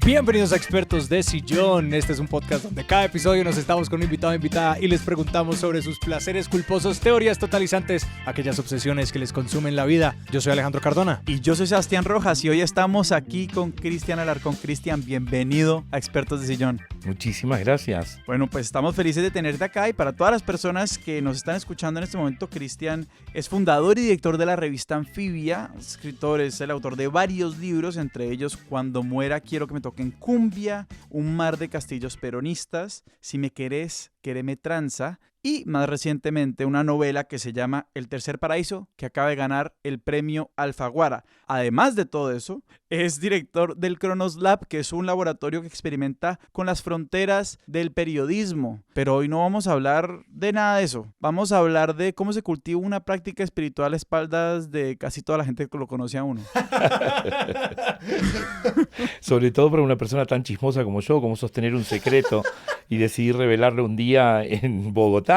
Bienvenidos a Expertos de Sillón. Este es un podcast donde cada episodio nos estamos con un invitado o invitada y les preguntamos sobre sus placeres culposos, teorías totalizantes, aquellas obsesiones que les consumen la vida. Yo soy Alejandro Cardona. Y yo soy Sebastián Rojas y hoy estamos aquí con Cristian Alarcón. Cristian, bienvenido a Expertos de Sillón. Muchísimas gracias. Bueno, pues estamos felices de tenerte acá y para todas las personas que nos están escuchando en este momento, Cristian es fundador y director de la revista Anfibia, escritor, es el autor de varios libros, entre ellos Cuando muera quiero que me toquen cumbia, Un mar de castillos peronistas, Si me querés, quereme tranza, y más recientemente una novela que se llama El tercer paraíso, que acaba de ganar el premio Alfaguara. Además de todo eso, es director del Cronos Lab, que es un laboratorio que experimenta con las fronteras del periodismo. Pero hoy no vamos a hablar de nada de eso. Vamos a hablar de cómo se cultiva una práctica espiritual a espaldas de casi toda la gente que lo conoce a uno. Sobre todo para una persona tan chismosa como yo, como sostener un secreto y decidir revelarlo un día en Bogotá.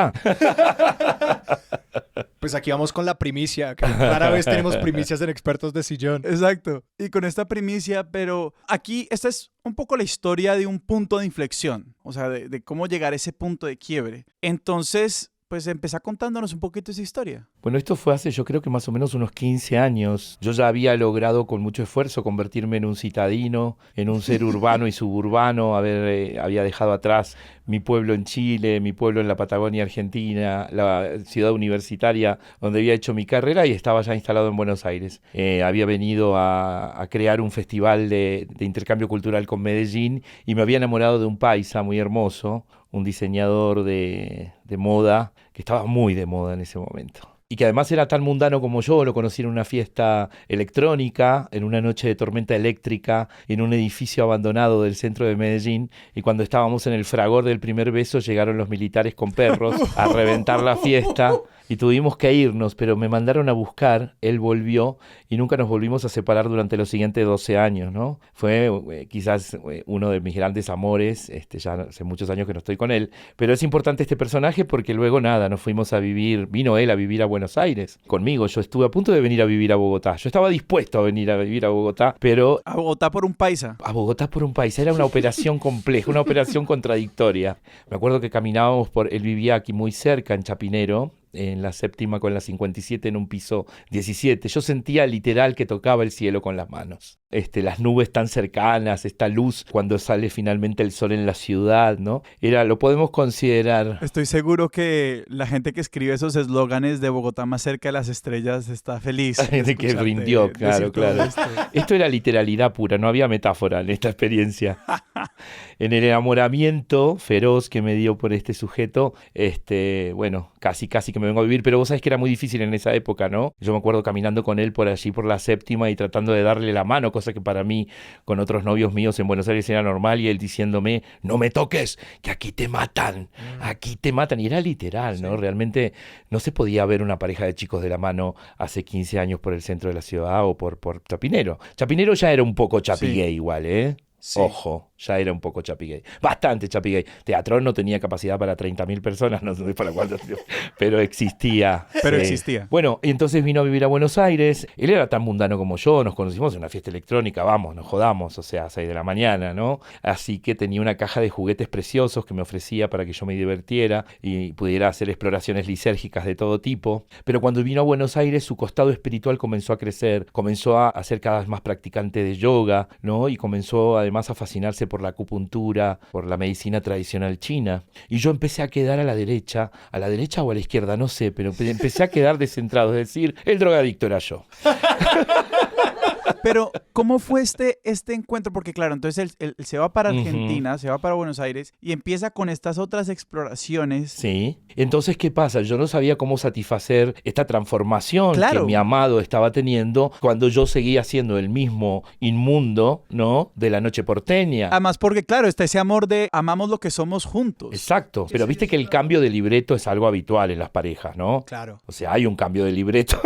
Pues aquí vamos con la primicia, que rara vez tenemos primicias en Expertos de Sillón. Exacto. Y con esta primicia, pero aquí esta es un poco la historia de un punto de inflexión, o sea, de cómo llegar a ese punto de quiebre. Entonces, pues empezá contándonos un poquito esa historia. Bueno, esto fue hace yo creo que más o menos unos 15 años. Yo ya había logrado con mucho esfuerzo convertirme en un citadino, en un ser urbano y suburbano. Había dejado atrás mi pueblo en Chile, mi pueblo en la Patagonia Argentina, la ciudad universitaria donde había hecho mi carrera y estaba ya instalado en Buenos Aires. Había venido a crear un festival de intercambio cultural con Medellín y me había enamorado de un paisa muy hermoso, un diseñador de moda que estaba muy de moda en ese momento. Y que además era tan mundano como yo, lo conocí en una fiesta electrónica, en una noche de tormenta eléctrica, en un edificio abandonado del centro de Medellín, y cuando estábamos en el fragor del primer beso llegaron los militares con perros a reventar la fiesta y tuvimos que irnos, pero me mandaron a buscar, él volvió y nunca nos volvimos a separar durante los siguientes 12 años, ¿no? Fue quizás uno de mis grandes amores, ya hace muchos años que no estoy con él, pero es importante este personaje porque luego nos fuimos a vivir, vino él a vivir a Buenos Aires conmigo. Yo estuve a punto de venir a vivir a Bogotá. Yo estaba dispuesto a venir a vivir a Bogotá, pero... ¿A Bogotá por un paisa? A Bogotá por un paisa. Era una operación compleja, una operación contradictoria. Me acuerdo que caminábamos él vivía aquí muy cerca, en Chapinero, en la séptima con la 57 en un piso 17. Yo sentía literal que tocaba el cielo con las manos. Las nubes tan cercanas, esta luz cuando sale finalmente el sol en la ciudad, ¿no? Lo podemos considerar... Estoy seguro que la gente que escribe esos eslóganes de Bogotá más cerca de las estrellas está feliz. De que rindió, claro. Esto era literalidad pura, no había metáfora en esta experiencia. En el enamoramiento feroz que me dio por este sujeto, casi que me vengo a vivir, pero vos sabés que era muy difícil en esa época, ¿no? Yo me acuerdo caminando con él por allí, por la séptima y tratando de darle la mano, cosa que para mí, con otros novios míos en Buenos Aires era normal, y él diciéndome, no me toques, que aquí te matan, y era literal, ¿no? Sí. Realmente no se podía ver una pareja de chicos de la mano hace 15 años por el centro de la ciudad o por Chapinero. Chapinero ya era un poco chapigay igual, ¿eh? Sí. Ojo, ya era un poco chapigay. Bastante chapigay. Teatrón no tenía capacidad para 30.000 personas, no sé para cuántos, pero existía. Existía. Bueno, y entonces vino a vivir a Buenos Aires. Él era tan mundano como yo, nos conocimos en una fiesta electrónica, nos jodamos, o sea, a 6 de la mañana, ¿no? Así que tenía una caja de juguetes preciosos que me ofrecía para que yo me divirtiera y pudiera hacer exploraciones lisérgicas de todo tipo. Pero cuando vino a Buenos Aires, su costado espiritual comenzó a crecer, comenzó a ser cada vez más practicante de yoga, ¿no? Y comenzó además a fascinarse por la acupuntura, por la medicina tradicional china. Y yo empecé a quedar a la derecha o a la izquierda, no sé, pero empecé a quedar descentrado, es decir, el drogadicto era yo. Pero, ¿cómo fue este encuentro? Porque claro, entonces él se va para Argentina, se va para Buenos Aires y empieza con estas otras exploraciones. Sí. Entonces, ¿qué pasa? Yo no sabía cómo satisfacer esta transformación que mi amado estaba teniendo cuando yo seguía siendo el mismo inmundo, ¿no? De la noche porteña. Además, porque claro, está ese amor de amamos lo que somos juntos. Exacto. Pero viste que el cambio de libreto es algo habitual en las parejas, ¿no? Claro. O sea, hay un cambio de libreto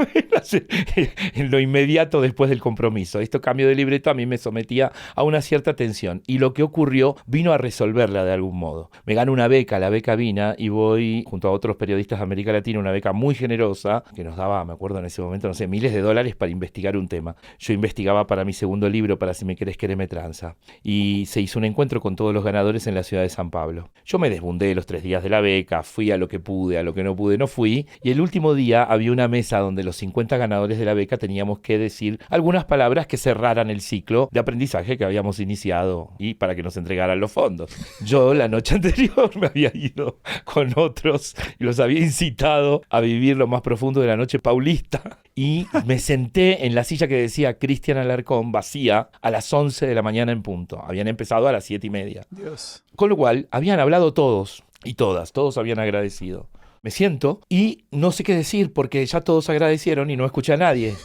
en lo inmediato después del compromiso. compromiso. Esto cambio de libreto a mí me sometía a una cierta tensión. Y lo que ocurrió vino a resolverla de algún modo. Me gano una beca, la beca Vina, y voy junto a otros periodistas de América Latina, una beca muy generosa, que nos daba, me acuerdo en ese momento, no sé, miles de dólares para investigar un tema. Yo investigaba para mi segundo libro, para Si me querés, quereme tranza. Y se hizo un encuentro con todos los ganadores en la ciudad de San Pablo. Yo me desbundé los 3 días de la beca, fui a lo que pude, a lo que no pude no fui, y el último día había una mesa donde los 50 ganadores de la beca teníamos que decir algunas palabras que cerraran el ciclo de aprendizaje que habíamos iniciado y para que nos entregaran los fondos. Yo la noche anterior me había ido con otros y los había incitado a vivir lo más profundo de la noche paulista y me senté en la silla que decía Cristian Alarcón vacía a las 11 de la mañana en punto. Habían empezado a las 7:30. Dios. Con lo cual habían hablado todos y todos habían agradecido. Me siento y no sé qué decir porque ya todos agradecieron y no escuché a nadie.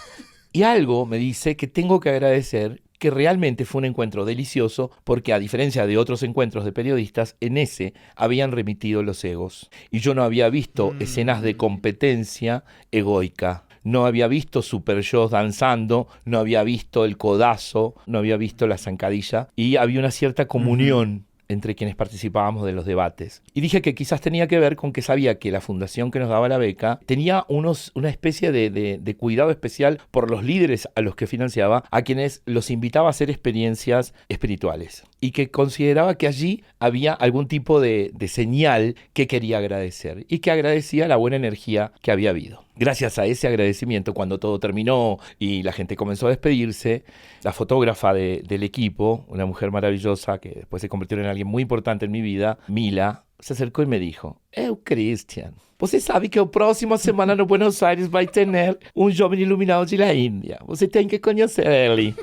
Y algo me dice que tengo que agradecer que realmente fue un encuentro delicioso porque a diferencia de otros encuentros de periodistas, en ese habían remitido los egos. Y yo no había visto escenas de competencia egoica. No había visto super yo danzando, no había visto el codazo, no había visto la zancadilla y había una cierta comunión entre quienes participábamos de los debates. Y dije que quizás tenía que ver con que sabía que la fundación que nos daba la beca tenía una especie de cuidado especial por los líderes a los que financiaba, a quienes los invitaba a hacer experiencias espirituales. Y que consideraba que allí había algún tipo de señal que quería agradecer y que agradecía la buena energía que había habido. Gracias a ese agradecimiento, cuando todo terminó y la gente comenzó a despedirse, la fotógrafa del equipo, una mujer maravillosa que después se convirtió en alguien muy importante en mi vida, Mila, se acercó y me dijo: Cristian, você sabe que a próxima semana no Buenos Aires vai tener un joven iluminado de la India. Você tem que conocer ele.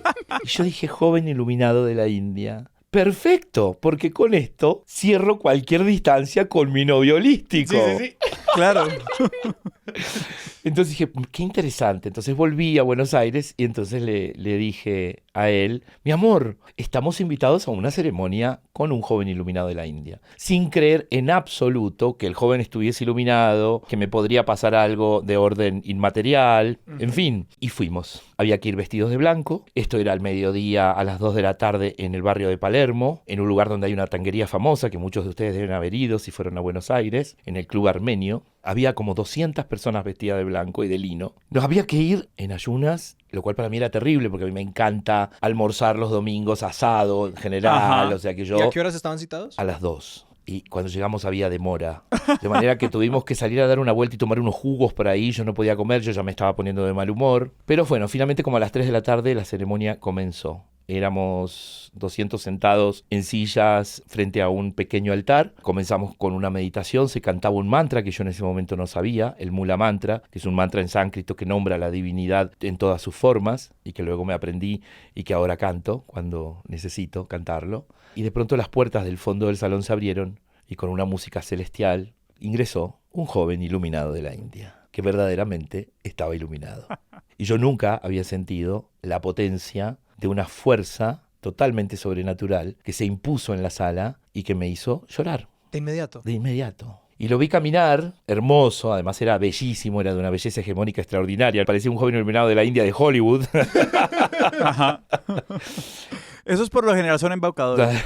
Y yo dije, joven iluminado de la India. Perfecto, porque con esto cierro cualquier distancia con mi novio holístico. Sí. Claro. Entonces dije, qué interesante. Entonces volví a Buenos Aires y entonces le dije a él: mi amor, estamos invitados a una ceremonia con un joven iluminado de la India. Sin creer en absoluto que el joven estuviese iluminado, que me podría pasar algo de orden inmaterial, en fin. Y fuimos. Había que ir vestidos de blanco. Esto era al mediodía, a las 2 de la tarde, en el barrio de Palermo, en un lugar donde hay una tanguería famosa que muchos de ustedes deben haber ido si fueron a Buenos Aires, en el Club Armenio. Había como 200 personas vestidas de blanco y de lino. Nos había que ir en ayunas, lo cual para mí era terrible porque a mí me encanta almorzar los domingos asado en general. O sea que yo... ¿Y a qué horas estaban citados? A las 2. Y cuando llegamos había demora. De manera que tuvimos que salir a dar una vuelta y tomar unos jugos por ahí. Yo no podía comer, yo ya me estaba poniendo de mal humor. Pero bueno, finalmente como a las 3 de la tarde la ceremonia comenzó. Éramos 200 sentados en sillas frente a un pequeño altar. Comenzamos con una meditación, se cantaba un mantra que yo en ese momento no sabía, el Mula Mantra, que es un mantra en sánscrito que nombra a la divinidad en todas sus formas y que luego me aprendí y que ahora canto cuando necesito cantarlo. Y de pronto las puertas del fondo del salón se abrieron y con una música celestial ingresó un joven iluminado de la India, que verdaderamente estaba iluminado. Y yo nunca había sentido la potencia de una fuerza totalmente sobrenatural que se impuso en la sala y que me hizo llorar. De inmediato. De inmediato. Y lo vi caminar, hermoso, además era bellísimo, era de una belleza hegemónica extraordinaria. Parecía un joven iluminado de la India de Hollywood. Ajá. Eso es por lo general son embaucadores.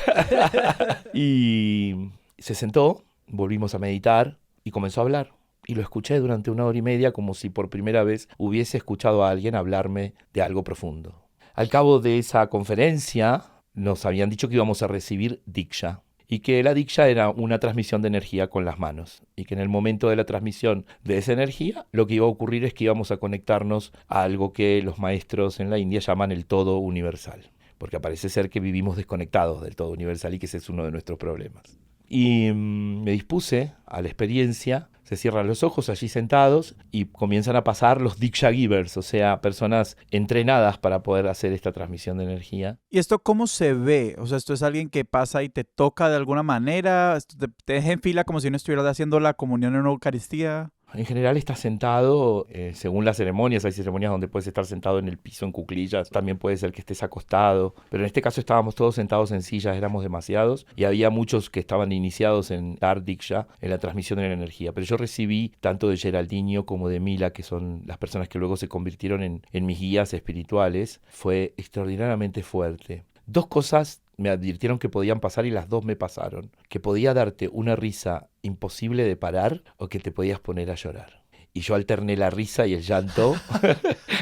Y se sentó, volvimos a meditar y comenzó a hablar. Y lo escuché durante 1 hora y media como si por primera vez hubiese escuchado a alguien hablarme de algo profundo. Al cabo de esa conferencia nos habían dicho que íbamos a recibir Diksha y que la Diksha era una transmisión de energía con las manos y que en el momento de la transmisión de esa energía lo que iba a ocurrir es que íbamos a conectarnos a algo que los maestros en la India llaman el todo universal, porque parece ser que vivimos desconectados del todo universal y que ese es uno de nuestros problemas. Y me dispuse a la experiencia. Se cierran los ojos allí sentados y comienzan a pasar los Diksha Givers, o sea, personas entrenadas para poder hacer esta transmisión de energía. ¿Y esto cómo se ve? O sea, ¿esto es alguien que pasa y te toca de alguna manera? ¿Te deja en fila como si uno estuviera haciendo la comunión en una Eucaristía? En general estás sentado, según las ceremonias, hay ceremonias donde puedes estar sentado en el piso en cuclillas, también puede ser que estés acostado, pero en este caso estábamos todos sentados en sillas, éramos demasiados, y había muchos que estaban iniciados en Tar Diksha, en la transmisión de la energía, pero yo recibí tanto de Geraldinho como de Mila, que son las personas que luego se convirtieron en mis guías espirituales. Fue extraordinariamente fuerte. Dos cosas me advirtieron que podían pasar y las dos me pasaron. Que podía darte una risa imposible de parar o que te podías poner a llorar. Y yo alterné la risa y el llanto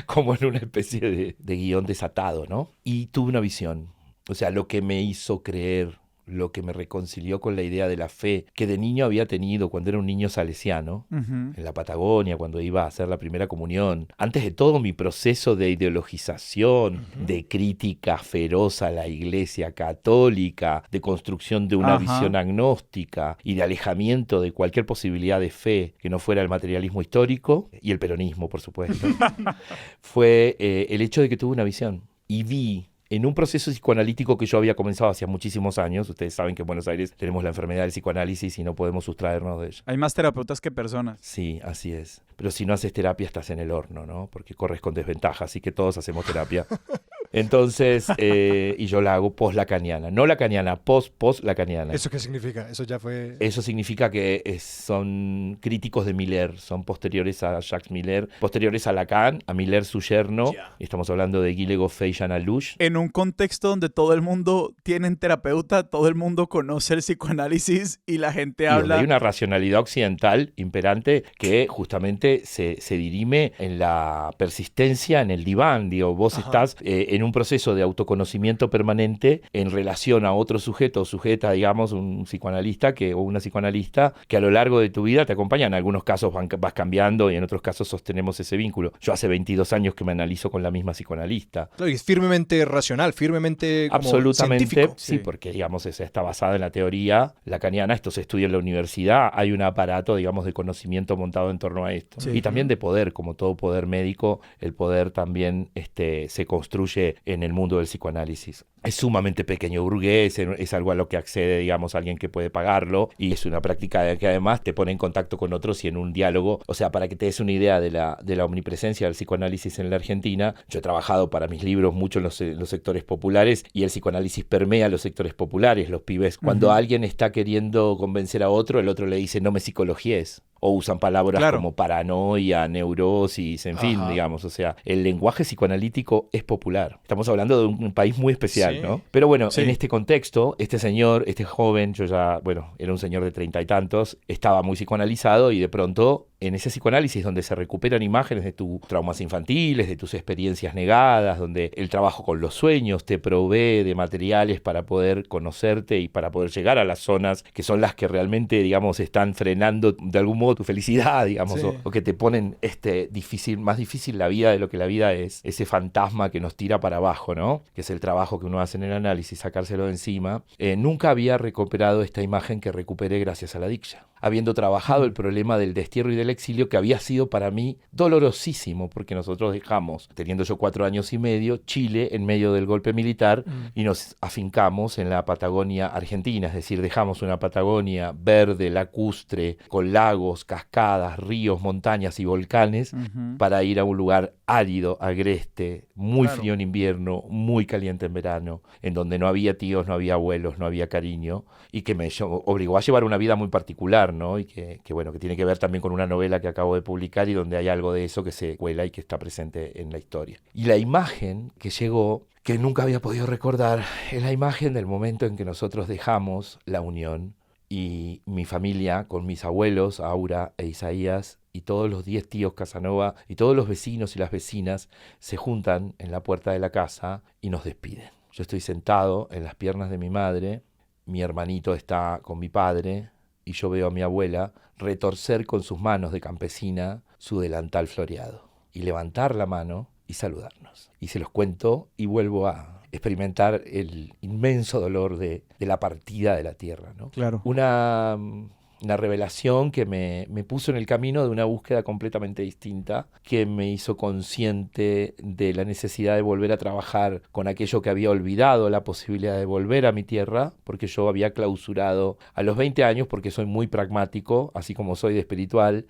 como en una especie de guión desatado, ¿no? Y tuve una visión. O sea, lo que me hizo creer, lo que me reconcilió con la idea de la fe que de niño había tenido cuando era un niño salesiano, en la Patagonia, cuando iba a hacer la primera comunión. Antes de todo mi proceso de ideologización, de crítica feroz a la Iglesia católica, de construcción de una visión agnóstica y de alejamiento de cualquier posibilidad de fe que no fuera el materialismo histórico y el peronismo, por supuesto, fue el hecho de que tuve una visión y vi en un proceso psicoanalítico que yo había comenzado hace muchísimos años. Ustedes saben que en Buenos Aires tenemos la enfermedad del psicoanálisis y no podemos sustraernos de ella. Hay más terapeutas que personas. Sí, así es. Pero si no haces terapia estás en el horno, ¿no? Porque corres con desventaja, así que todos hacemos terapia. Entonces, y yo la hago post-lacaniana. No lacaniana, post-lacaniana. ¿Eso qué significa? Eso ya fue... Eso significa que son críticos de Miller, son posteriores a Jacques Miller, posteriores a Lacan, a Miller su yerno. Estamos hablando de Guy Legoffé y Jean Alouche. En un contexto donde todo el mundo tiene terapeuta, todo el mundo conoce el psicoanálisis y la gente habla... Donde hay una racionalidad occidental imperante que justamente se dirime en la persistencia en el diván. Digo, vos estás en un proceso de autoconocimiento permanente en relación a otro sujeto o sujeta, digamos, un psicoanalista o una psicoanalista que a lo largo de tu vida te acompaña. En algunos casos vas cambiando y en otros casos sostenemos ese vínculo. Yo hace 22 años que me analizo con la misma psicoanalista. Claro, y es firmemente racional, firmemente como absolutamente científico. Sí, porque digamos está basada en la teoría lacaniana. Esto se estudia en la universidad. Hay un aparato, digamos, de conocimiento montado en torno a esto. Sí. Y también de poder, como todo poder médico, el poder también se construye en el mundo del psicoanálisis. Es sumamente pequeño burgués, es algo a lo que accede, digamos, alguien que puede pagarlo, y es una práctica que además te pone en contacto con otros y en un diálogo. O sea, para que te des una idea de la omnipresencia del psicoanálisis en la Argentina, yo he trabajado para mis libros mucho en los sectores populares, y el psicoanálisis permea los sectores populares. Los pibes, cuando alguien está queriendo convencer a otro, el otro le dice no me psicologíes. O usan palabras como paranoia, neurosis, en fin, digamos. O sea, el lenguaje psicoanalítico es popular. Estamos hablando de un país muy especial, ¿no? Pero bueno, en este contexto, este señor, este joven, yo ya, era un señor de 30 y tantos, estaba muy psicoanalizado y de pronto, en ese psicoanálisis donde se recuperan imágenes de tus traumas infantiles, de tus experiencias negadas, donde el trabajo con los sueños te provee de materiales para poder conocerte y para poder llegar a las zonas que son las que realmente, digamos, están frenando de algún modo tu felicidad, digamos, o que te ponen más difícil la vida de lo que la vida es, ese fantasma que nos tira para abajo, ¿no? Que es el trabajo que uno hace en el análisis, sacárselo de encima. Nunca había recuperado esta imagen que recuperé gracias a la Diksha, habiendo trabajado el problema del destierro y del exilio, que había sido para mí dolorosísimo, porque nosotros dejamos, teniendo yo 4 años y medio, Chile en medio del golpe militar y nos afincamos en la Patagonia argentina, es decir, dejamos una Patagonia verde, lacustre, con lagos, cascadas, ríos, montañas y volcanes, para ir a un lugar árido, agreste, muy frío en invierno, muy caliente en verano, en donde no había tíos, no había abuelos, no había cariño, y que me obligó a llevar una vida muy particular, ¿no? Y que tiene que ver también con una novela que acabo de publicar y donde hay algo de eso que se cuela y que está presente en la historia. Y la imagen que llegó, que nunca había podido recordar, es la imagen del momento en que nosotros dejamos la unión y mi familia, con mis abuelos, Aura e Isaías, y todos los 10 tíos Casanova, y todos los vecinos y las vecinas, se juntan en la puerta de la casa y nos despiden. Yo estoy sentado en las piernas de mi madre, mi hermanito está con mi padre, y yo veo a mi abuela retorcer con sus manos de campesina su delantal floreado, y levantar la mano y saludarnos. Y se los cuento y vuelvo a experimentar el inmenso dolor de la partida de la tierra, ¿no? Claro. Una una revelación que me puso en el camino de una búsqueda completamente distinta, que me hizo consciente de la necesidad de volver a trabajar con aquello que había olvidado, la posibilidad de volver a mi tierra, porque yo había clausurado a los 20 años, porque soy muy pragmático, así como soy de espiritual,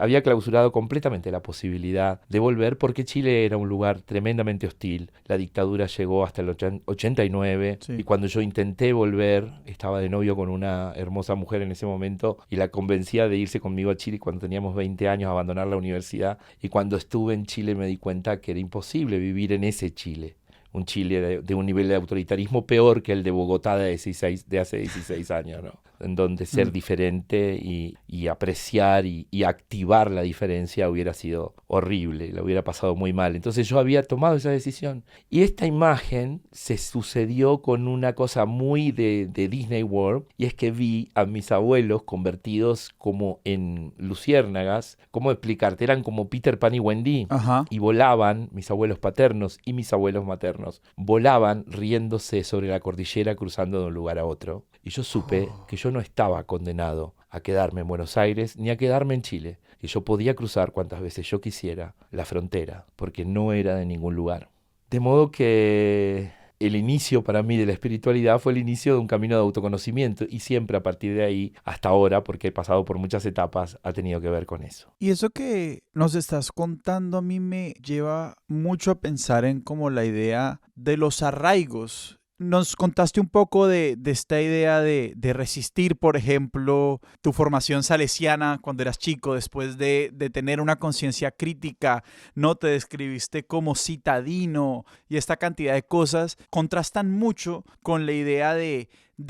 había clausurado completamente la posibilidad de volver, porque Chile era un lugar tremendamente hostil. La dictadura llegó hasta el 89, Sí. y cuando yo intenté volver, estaba de novio con una hermosa mujer en ese momento, y la convencía de irse conmigo a Chile cuando teníamos 20 años, a abandonar la universidad. Y cuando estuve en Chile me di cuenta que era imposible vivir en ese Chile. Un Chile de un nivel de autoritarismo peor que el de Bogotá de hace 16 años, ¿no? En donde ser diferente y apreciar y activar la diferencia hubiera sido horrible, lo hubiera pasado muy mal. Entonces yo había tomado esa decisión. Y esta imagen se sucedió con una cosa muy de Disney World, y es que vi a mis abuelos convertidos como en luciérnagas. ¿Cómo explicarte? Eran como Peter Pan y Wendy. Ajá. Y volaban, mis abuelos paternos y mis abuelos maternos, volaban riéndose sobre la cordillera, cruzando de un lugar a otro. Y yo supe que yo no estaba condenado a quedarme en Buenos Aires ni a quedarme en Chile. Y yo podía cruzar cuantas veces yo quisiera la frontera, porque no era de ningún lugar. De modo que el inicio para mí de la espiritualidad fue el inicio de un camino de autoconocimiento, y siempre a partir de ahí hasta ahora, porque he pasado por muchas etapas, ha tenido que ver con eso. Y eso que nos estás contando a mí me lleva mucho a pensar en como la idea de los arraigos. Nos contaste un poco de esta idea de resistir, por ejemplo, tu formación salesiana cuando eras chico, después de tener una conciencia crítica, no te describiste como citadino, y esta cantidad de cosas contrastan mucho con la idea de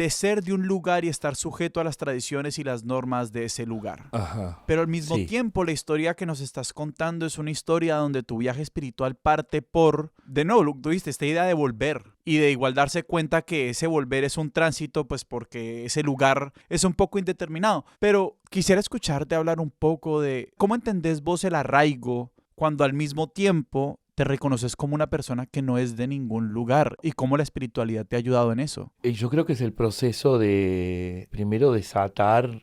ser de un lugar y estar sujeto a las tradiciones y las normas de ese lugar. Ajá. Pero al mismo Sí. tiempo, la historia que nos estás contando es una historia donde tu viaje espiritual parte por, de nuevo, lo que tuviste, esta idea de volver, y de igual darse cuenta que ese volver es un tránsito, pues porque ese lugar es un poco indeterminado. Pero quisiera escucharte hablar un poco de cómo entendés vos el arraigo cuando al mismo tiempo te reconoces como una persona que no es de ningún lugar, y cómo la espiritualidad te ha ayudado en eso. Yo creo que es el proceso de, primero, desatarnos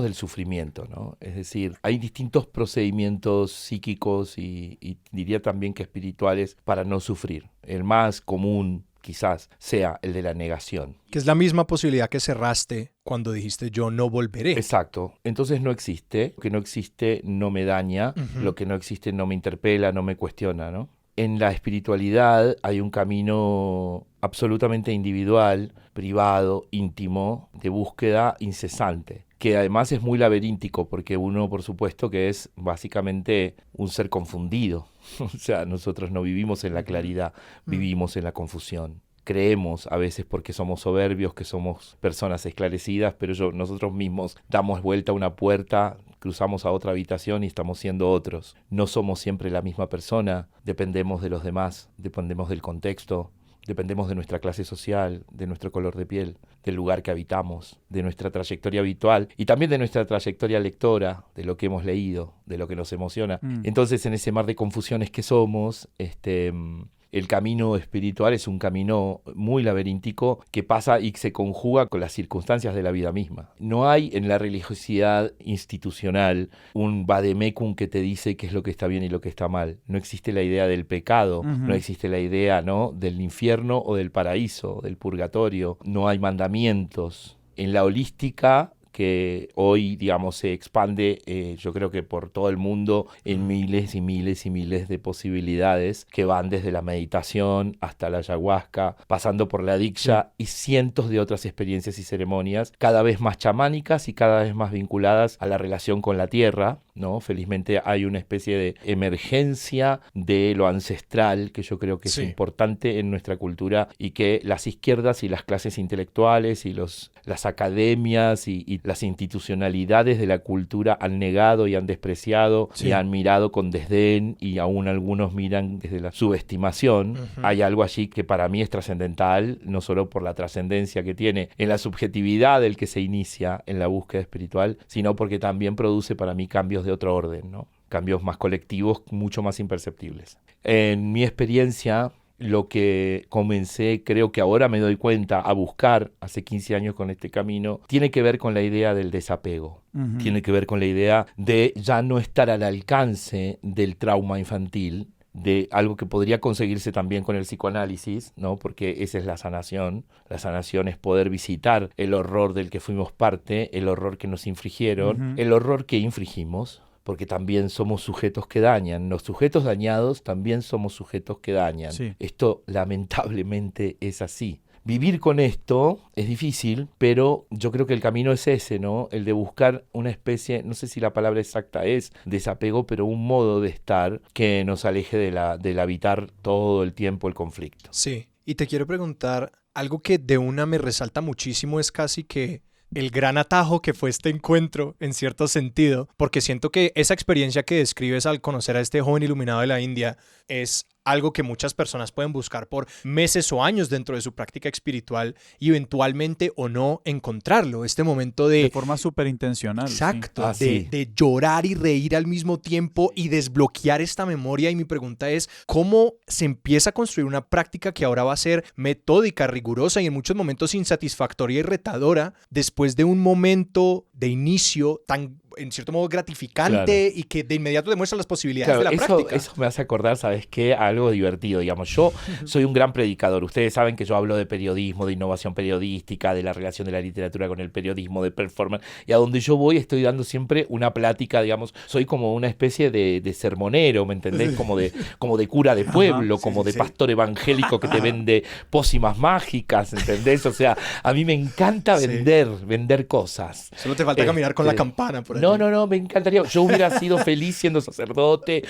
del sufrimiento, ¿no? Es decir, hay distintos procedimientos psíquicos y diría también que espirituales para no sufrir. El más común quizás sea el de la negación. Que es la misma posibilidad que cerraste cuando dijiste yo no volveré. Exacto. Entonces no existe. Lo que no existe no me daña. Ujú. Lo que no existe no me interpela, no me cuestiona, ¿no? En la espiritualidad hay un camino absolutamente individual, privado, íntimo, de búsqueda incesante, que además es muy laberíntico, porque uno, por supuesto, que es básicamente un ser confundido. O sea, nosotros no vivimos en la claridad, vivimos en la confusión. Creemos a veces, porque somos soberbios, que somos personas esclarecidas, pero nosotros mismos damos vuelta a una puerta, cruzamos a otra habitación y estamos siendo otros. No somos siempre la misma persona, dependemos de los demás, dependemos del contexto, dependemos de nuestra clase social, de nuestro color de piel, del lugar que habitamos, de nuestra trayectoria habitual y también de nuestra trayectoria lectora, de lo que hemos leído, de lo que nos emociona. Entonces, en ese mar de confusiones que somos, el camino espiritual es un camino muy laberíntico que pasa y se conjuga con las circunstancias de la vida misma. No hay en la religiosidad institucional un vademecum que te dice qué es lo que está bien y lo que está mal. No existe la idea del pecado, no existe la idea, ¿no?, del infierno o del paraíso, del purgatorio. No hay mandamientos. En la holística, que hoy, digamos, se expande, yo creo que por todo el mundo, en miles y miles y miles de posibilidades, que van desde la meditación hasta la ayahuasca, pasando por la diksha y cientos de otras experiencias y ceremonias, cada vez más chamánicas y cada vez más vinculadas a la relación con la tierra, ¿no? Felizmente hay una especie de emergencia de lo ancestral que yo creo que es importante en nuestra cultura, y que las izquierdas y las clases intelectuales y las academias y las institucionalidades de la cultura han negado y han despreciado y han mirado con desdén, y aún algunos miran desde la subestimación. Hay algo allí que para mí es trascendental, no solo por la trascendencia que tiene en la subjetividad del que se inicia en la búsqueda espiritual, sino porque también produce para mí cambios de otro orden, ¿no? Cambios más colectivos, mucho más imperceptibles. En mi experiencia, lo que comencé, creo que ahora me doy cuenta, a buscar hace 15 años con este camino, tiene que ver con la idea del desapego. Ujú. Tiene que ver con la idea de ya no estar al alcance del trauma infantil, de algo que podría conseguirse también con el psicoanálisis, ¿no? Porque esa es la sanación. La sanación es poder visitar el horror del que fuimos parte, el horror que nos infligieron, Ujú. el horror que infligimos, porque también somos sujetos que dañan. Los sujetos dañados también somos sujetos que dañan. Sí. Esto lamentablemente es así. Vivir con esto es difícil, pero yo creo que el camino es ese, ¿no? El de buscar una especie, no sé si la palabra exacta es desapego, pero un modo de estar que nos aleje del habitar todo el tiempo el conflicto. Sí, y te quiero preguntar, algo que de una me resalta muchísimo es casi que el gran atajo que fue este encuentro, en cierto sentido, porque siento que esa experiencia que describes al conocer a este joven iluminado de la India es algo que muchas personas pueden buscar por meses o años dentro de su práctica espiritual y eventualmente o no encontrarlo. Este momento De de... forma súper intencional. Exacto, Ah, de, sí. de llorar y reír al mismo tiempo y desbloquear esta memoria. Y mi pregunta es, ¿cómo se empieza a construir una práctica que ahora va a ser metódica, rigurosa y en muchos momentos insatisfactoria y retadora después de un momento de inicio tan, en cierto modo, gratificante y que de inmediato demuestra las posibilidades de la práctica? Eso me hace acordar, ¿sabes qué? Algo divertido, digamos. Yo soy un gran predicador. Ustedes saben que yo hablo de periodismo, de innovación periodística, de la relación de la literatura con el periodismo, de performance. Y a donde yo voy estoy dando siempre una plática, digamos. Soy como una especie de sermonero, ¿me entendés? Como de cura de pueblo, Ajá, como sí, de sí. pastor evangélico que te vende pócimas mágicas, ¿entendés? O sea, a mí me encanta Sí. vender cosas. Solo te falta caminar con la campana por ahí. No, me encantaría. Yo hubiera sido feliz siendo sacerdote.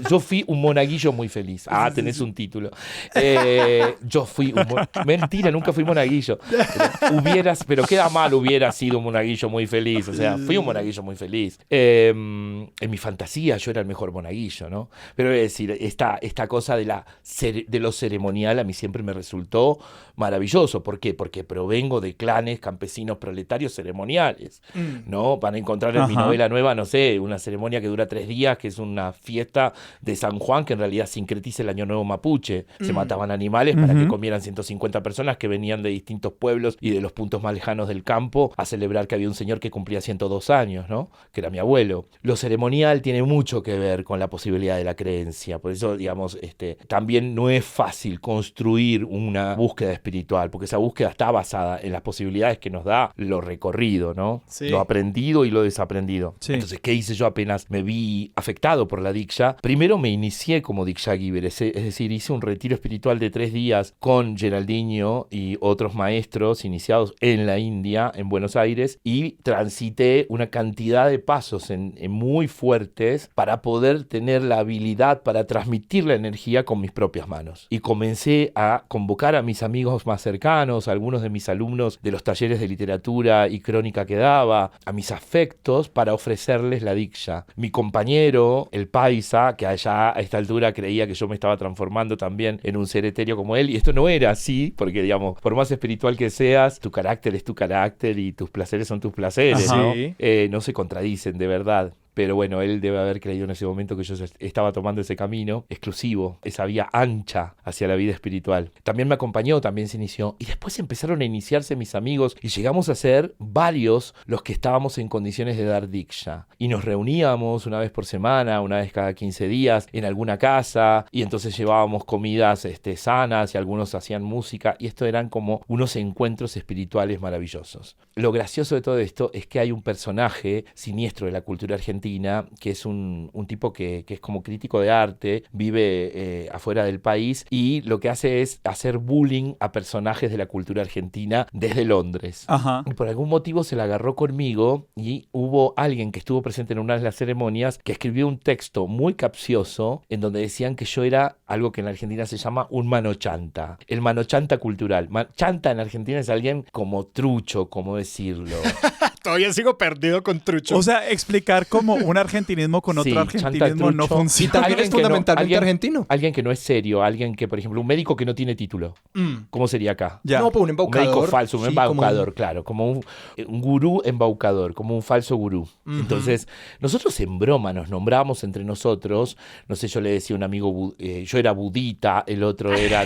Yo fui un monaguillo muy feliz. Ah, tenés un título. Yo fui mentira, nunca fui monaguillo. Pero queda mal, hubiera sido un monaguillo muy feliz. O sea, fui un monaguillo muy feliz. En mi fantasía yo era el mejor monaguillo, ¿no? Pero es decir, esta cosa de lo ceremonial a mí siempre me resultó maravilloso. ¿Por qué? Porque provengo de clanes campesinos proletarios ceremoniales, ¿no? Van a encontrar en mi Ajá. novela nueva, no sé, una ceremonia que dura 3 días, que es una fiesta de San Juan, que en realidad sincretiza el Año Nuevo Mapuche. Se mataban animales para que comieran 150 personas que venían de distintos pueblos y de los puntos más lejanos del campo a celebrar que había un señor que cumplía 102 años, ¿no? Que era mi abuelo. Lo ceremonial tiene mucho que ver con la posibilidad de la creencia. Por eso, digamos, también no es fácil construir una búsqueda espiritual, porque esa búsqueda está basada en las posibilidades que nos da lo recorrido, ¿no? Sí. Lo aprendido y lo desaprendido. Sí. Entonces, ¿qué hice yo apenas me vi afectado por la Diksha? Primero me inicié como Diksha Giver, es decir, hice un retiro espiritual de 3 días con Geraldinho y otros maestros iniciados en la India, en Buenos Aires, y transité una cantidad de pasos muy fuertes para poder tener la habilidad para transmitir la energía con mis propias manos. Y comencé a convocar a mis amigos más cercanos, a algunos de mis alumnos de los talleres de literatura y crónica que daba, a mis afectos, para ofrecerles la Diksha. Mi compañero, el paisa, que allá a esta altura creía que yo me estaba transformando también en un ser etéreo como él, y esto no era así, porque digamos, por más espiritual que seas, tu carácter es tu carácter y tus placeres son tus placeres, Ajá. ¿no? Sí. No se contradicen, de verdad. Pero bueno, él debe haber creído en ese momento que yo estaba tomando ese camino exclusivo, esa vía ancha hacia la vida espiritual. También me acompañó, también se inició. Y después empezaron a iniciarse mis amigos y llegamos a ser varios los que estábamos en condiciones de dar Diksha. Y nos reuníamos una vez por semana, una vez cada 15 días, en alguna casa. Y entonces llevábamos comidas sanas y algunos hacían música. Y esto eran como unos encuentros espirituales maravillosos. Lo gracioso de todo esto es que hay un personaje siniestro de la cultura argentina, que es un tipo que es como crítico de arte, vive afuera del país y lo que hace es hacer bullying a personajes de la cultura argentina desde Londres. Ajá. Y por algún motivo se la agarró conmigo y hubo alguien que estuvo presente en una de las ceremonias que escribió un texto muy capcioso en donde decían que yo era algo que en la Argentina se llama un manochanta. El manochanta cultural. Chanta en Argentina es alguien como trucho, como decirlo. Todavía sigo perdido con trucho. O sea, explicar cómo un argentinismo con otro Sí, argentinismo no chantatrucho. y funciona. también es que no- fundamentalmente argentino. Alguien que no es serio, alguien que, por ejemplo, un médico que no tiene título. ¿Cómo sería acá? Ya. No, pues un Un embaucador. médico falso, un Sí, embaucador, claro, como un gurú embaucador, como un falso gurú. Entonces, nosotros en broma nos nombrábamos entre nosotros, no sé, yo le decía a un amigo, yo era budita, el otro era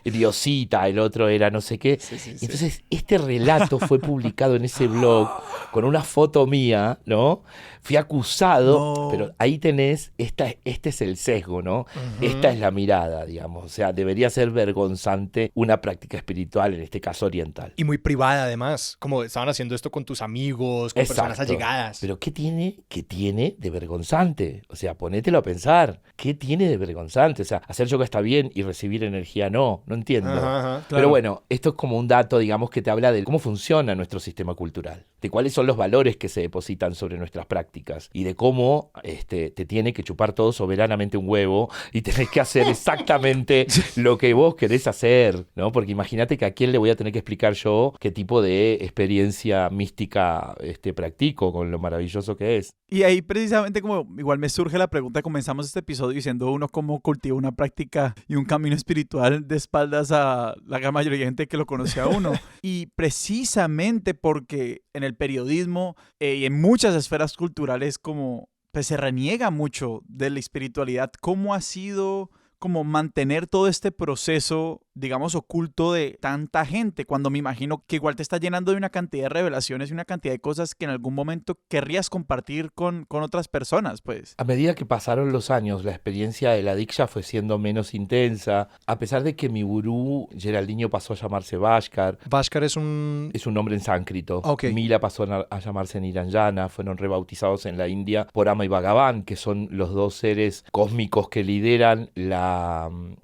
diosita, el otro era no sé qué. Y entonces, este relato fue publicado en ese blog con una foto mía, ¿no? Fui acusado, No. pero ahí tenés, este es el sesgo, ¿no? Esta es la mirada, digamos. O sea, debería ser vergonzante una práctica espiritual, en este caso oriental. Y muy privada, además. Como estaban haciendo esto con tus amigos, con personas Exacto. allegadas. Pero ¿qué tiene de vergonzante? O sea, ponételo a pensar. ¿Qué tiene de vergonzante? O sea, hacer yoga está bien y recibir energía no entiendo. Ajá. Pero bueno, esto es como un dato, digamos, que te habla de cómo funciona nuestro sistema cultural, de cuáles son los valores que se depositan sobre nuestras prácticas y de cómo te tiene que chupar todo soberanamente un huevo y tenés que hacer exactamente lo que vos querés hacer, ¿no? Porque imagínate que a quién le voy a tener que explicar yo qué tipo de experiencia mística practico con lo maravilloso que es. Y ahí precisamente como igual me surge la pregunta, comenzamos este episodio diciendo uno cómo cultiva una práctica y un camino espiritual de espaldas a la gran mayoría de gente que lo conoce a uno. Y precisamente porque en el periodismo y en muchas esferas culturales como pues se reniega mucho de la espiritualidad, ¿cómo ha sido como mantener todo este proceso, digamos, oculto de tanta gente, cuando me imagino que igual te está llenando de una cantidad de revelaciones y una cantidad de cosas que en algún momento querrías compartir con otras personas, pues? A medida que pasaron los años, la experiencia de la Diksha fue siendo menos intensa, a pesar de que mi gurú, Geraldinho, pasó a llamarse Bhaskar. Bhaskar es un... Es un nombre en sánscrito. Ok. Mila pasó a llamarse Niranjana, fueron rebautizados en la India por Ama y Bhagavan, que son los dos seres cósmicos que lideran la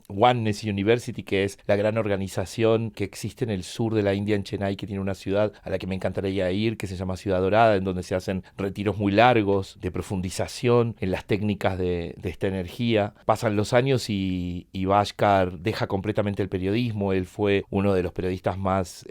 Oneness University, que es la gran organización que existe en el sur de la India, en Chennai, que tiene una ciudad a la que me encantaría ir, que se llama Ciudad Dorada, en donde se hacen retiros muy largos de profundización en las técnicas de esta energía. Pasan los años y Bhaskar deja completamente el periodismo. Él fue uno de los periodistas más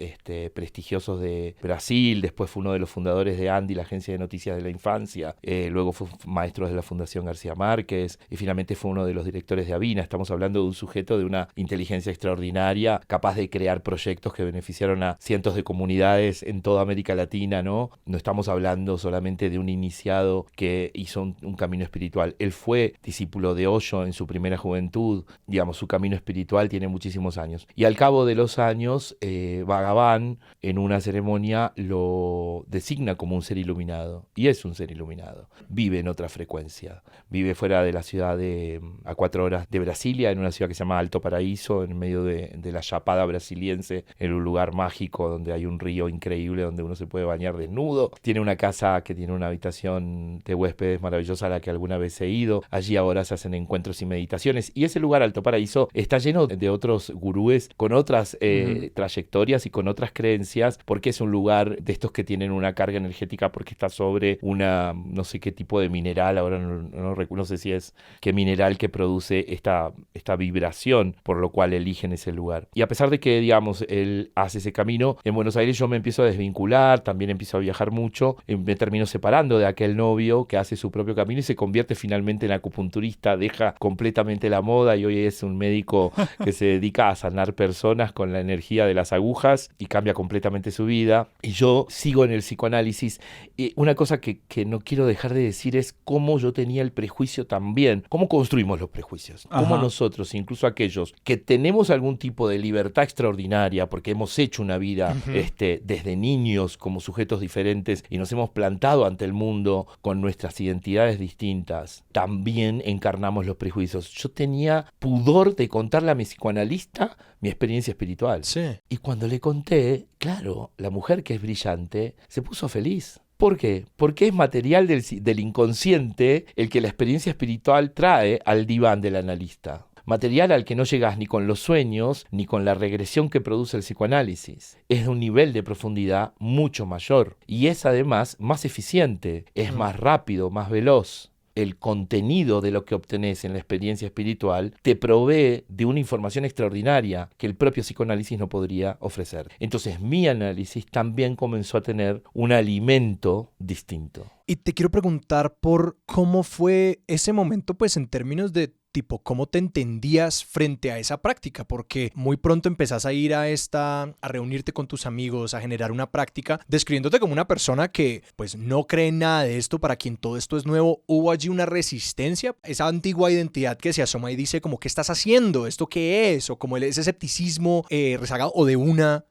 prestigiosos de Brasil, después fue uno de los fundadores de ANDI, la agencia de noticias de la infancia, luego fue maestro de la Fundación García Márquez y finalmente fue uno de los directores de Avina. Estamos hablando de un sujeto de una inteligencia extraordinaria, capaz de crear proyectos que beneficiaron a cientos de comunidades en toda América Latina, ¿no? No estamos hablando solamente de un iniciado que hizo un camino espiritual. Él fue discípulo de Osho en su primera juventud. Digamos, su camino espiritual tiene muchísimos años. Y al cabo de los años, Bhagavan, en una ceremonia, lo designa como un ser iluminado. Y es un ser iluminado. Vive en otra frecuencia. Vive fuera de la ciudad a 4 horas de Brasilia, en una ciudad que se llama Alto Paraíso, en medio de la chapada brasiliense, en un lugar mágico donde hay un río increíble donde uno se puede bañar desnudo. Tiene una casa que tiene una habitación de huéspedes maravillosa a la que alguna vez he ido. Allí ahora se hacen encuentros y meditaciones. Y ese lugar, Alto Paraíso, está lleno de otros gurúes con otras trayectorias y con otras creencias, porque es un lugar de estos que tienen una carga energética porque está sobre una, no sé qué tipo de mineral, ahora no sé si es qué mineral que produce esta vibración, por lo cual eligen ese lugar. Y a pesar de que, digamos, él hace ese camino, en Buenos Aires yo me empiezo a desvincular, también empiezo a viajar mucho, y me termino separando de aquel novio que hace su propio camino y se convierte finalmente en acupunturista, deja completamente la moda y hoy es un médico que se dedica a sanar personas con la energía de las agujas y cambia completamente su vida. Y yo sigo en el psicoanálisis. Y una cosa que no quiero dejar de decir es cómo yo tenía el prejuicio también, cómo construimos los prejuicios, cómo nosotros, incluso aquellos que tenemos algún tipo de libertad extraordinaria porque hemos hecho una vida desde niños como sujetos diferentes y nos hemos plantado ante el mundo con nuestras identidades distintas, también encarnamos los prejuicios. Yo tenía pudor de contarle a mi psicoanalista mi experiencia espiritual. Sí. Y cuando le conté, claro, la mujer que es brillante se puso feliz. ¿Por qué? Porque es material del inconsciente el que la experiencia espiritual trae al diván del analista. Material al que no llegas ni con los sueños ni con la regresión que produce el psicoanálisis. Es de un nivel de profundidad mucho mayor y es además más eficiente, es más rápido, más veloz. el contenido de lo que obtenés en la experiencia espiritual te provee de una información extraordinaria que el propio psicoanálisis no podría ofrecer. Entonces mi análisis también comenzó a tener un alimento distinto. Y te quiero preguntar por cómo fue ese momento, pues en términos de tipo, ¿cómo te entendías frente a esa práctica? Porque muy pronto empezás a ir a reunirte con tus amigos, a generar una práctica, describiéndote como una persona que pues no cree en nada de esto, para quien todo esto es nuevo. ¿Hubo allí una resistencia? Esa antigua identidad que se asoma y dice como, ¿qué estás haciendo? ¿Esto qué es? O como ese escepticismo rezagado, o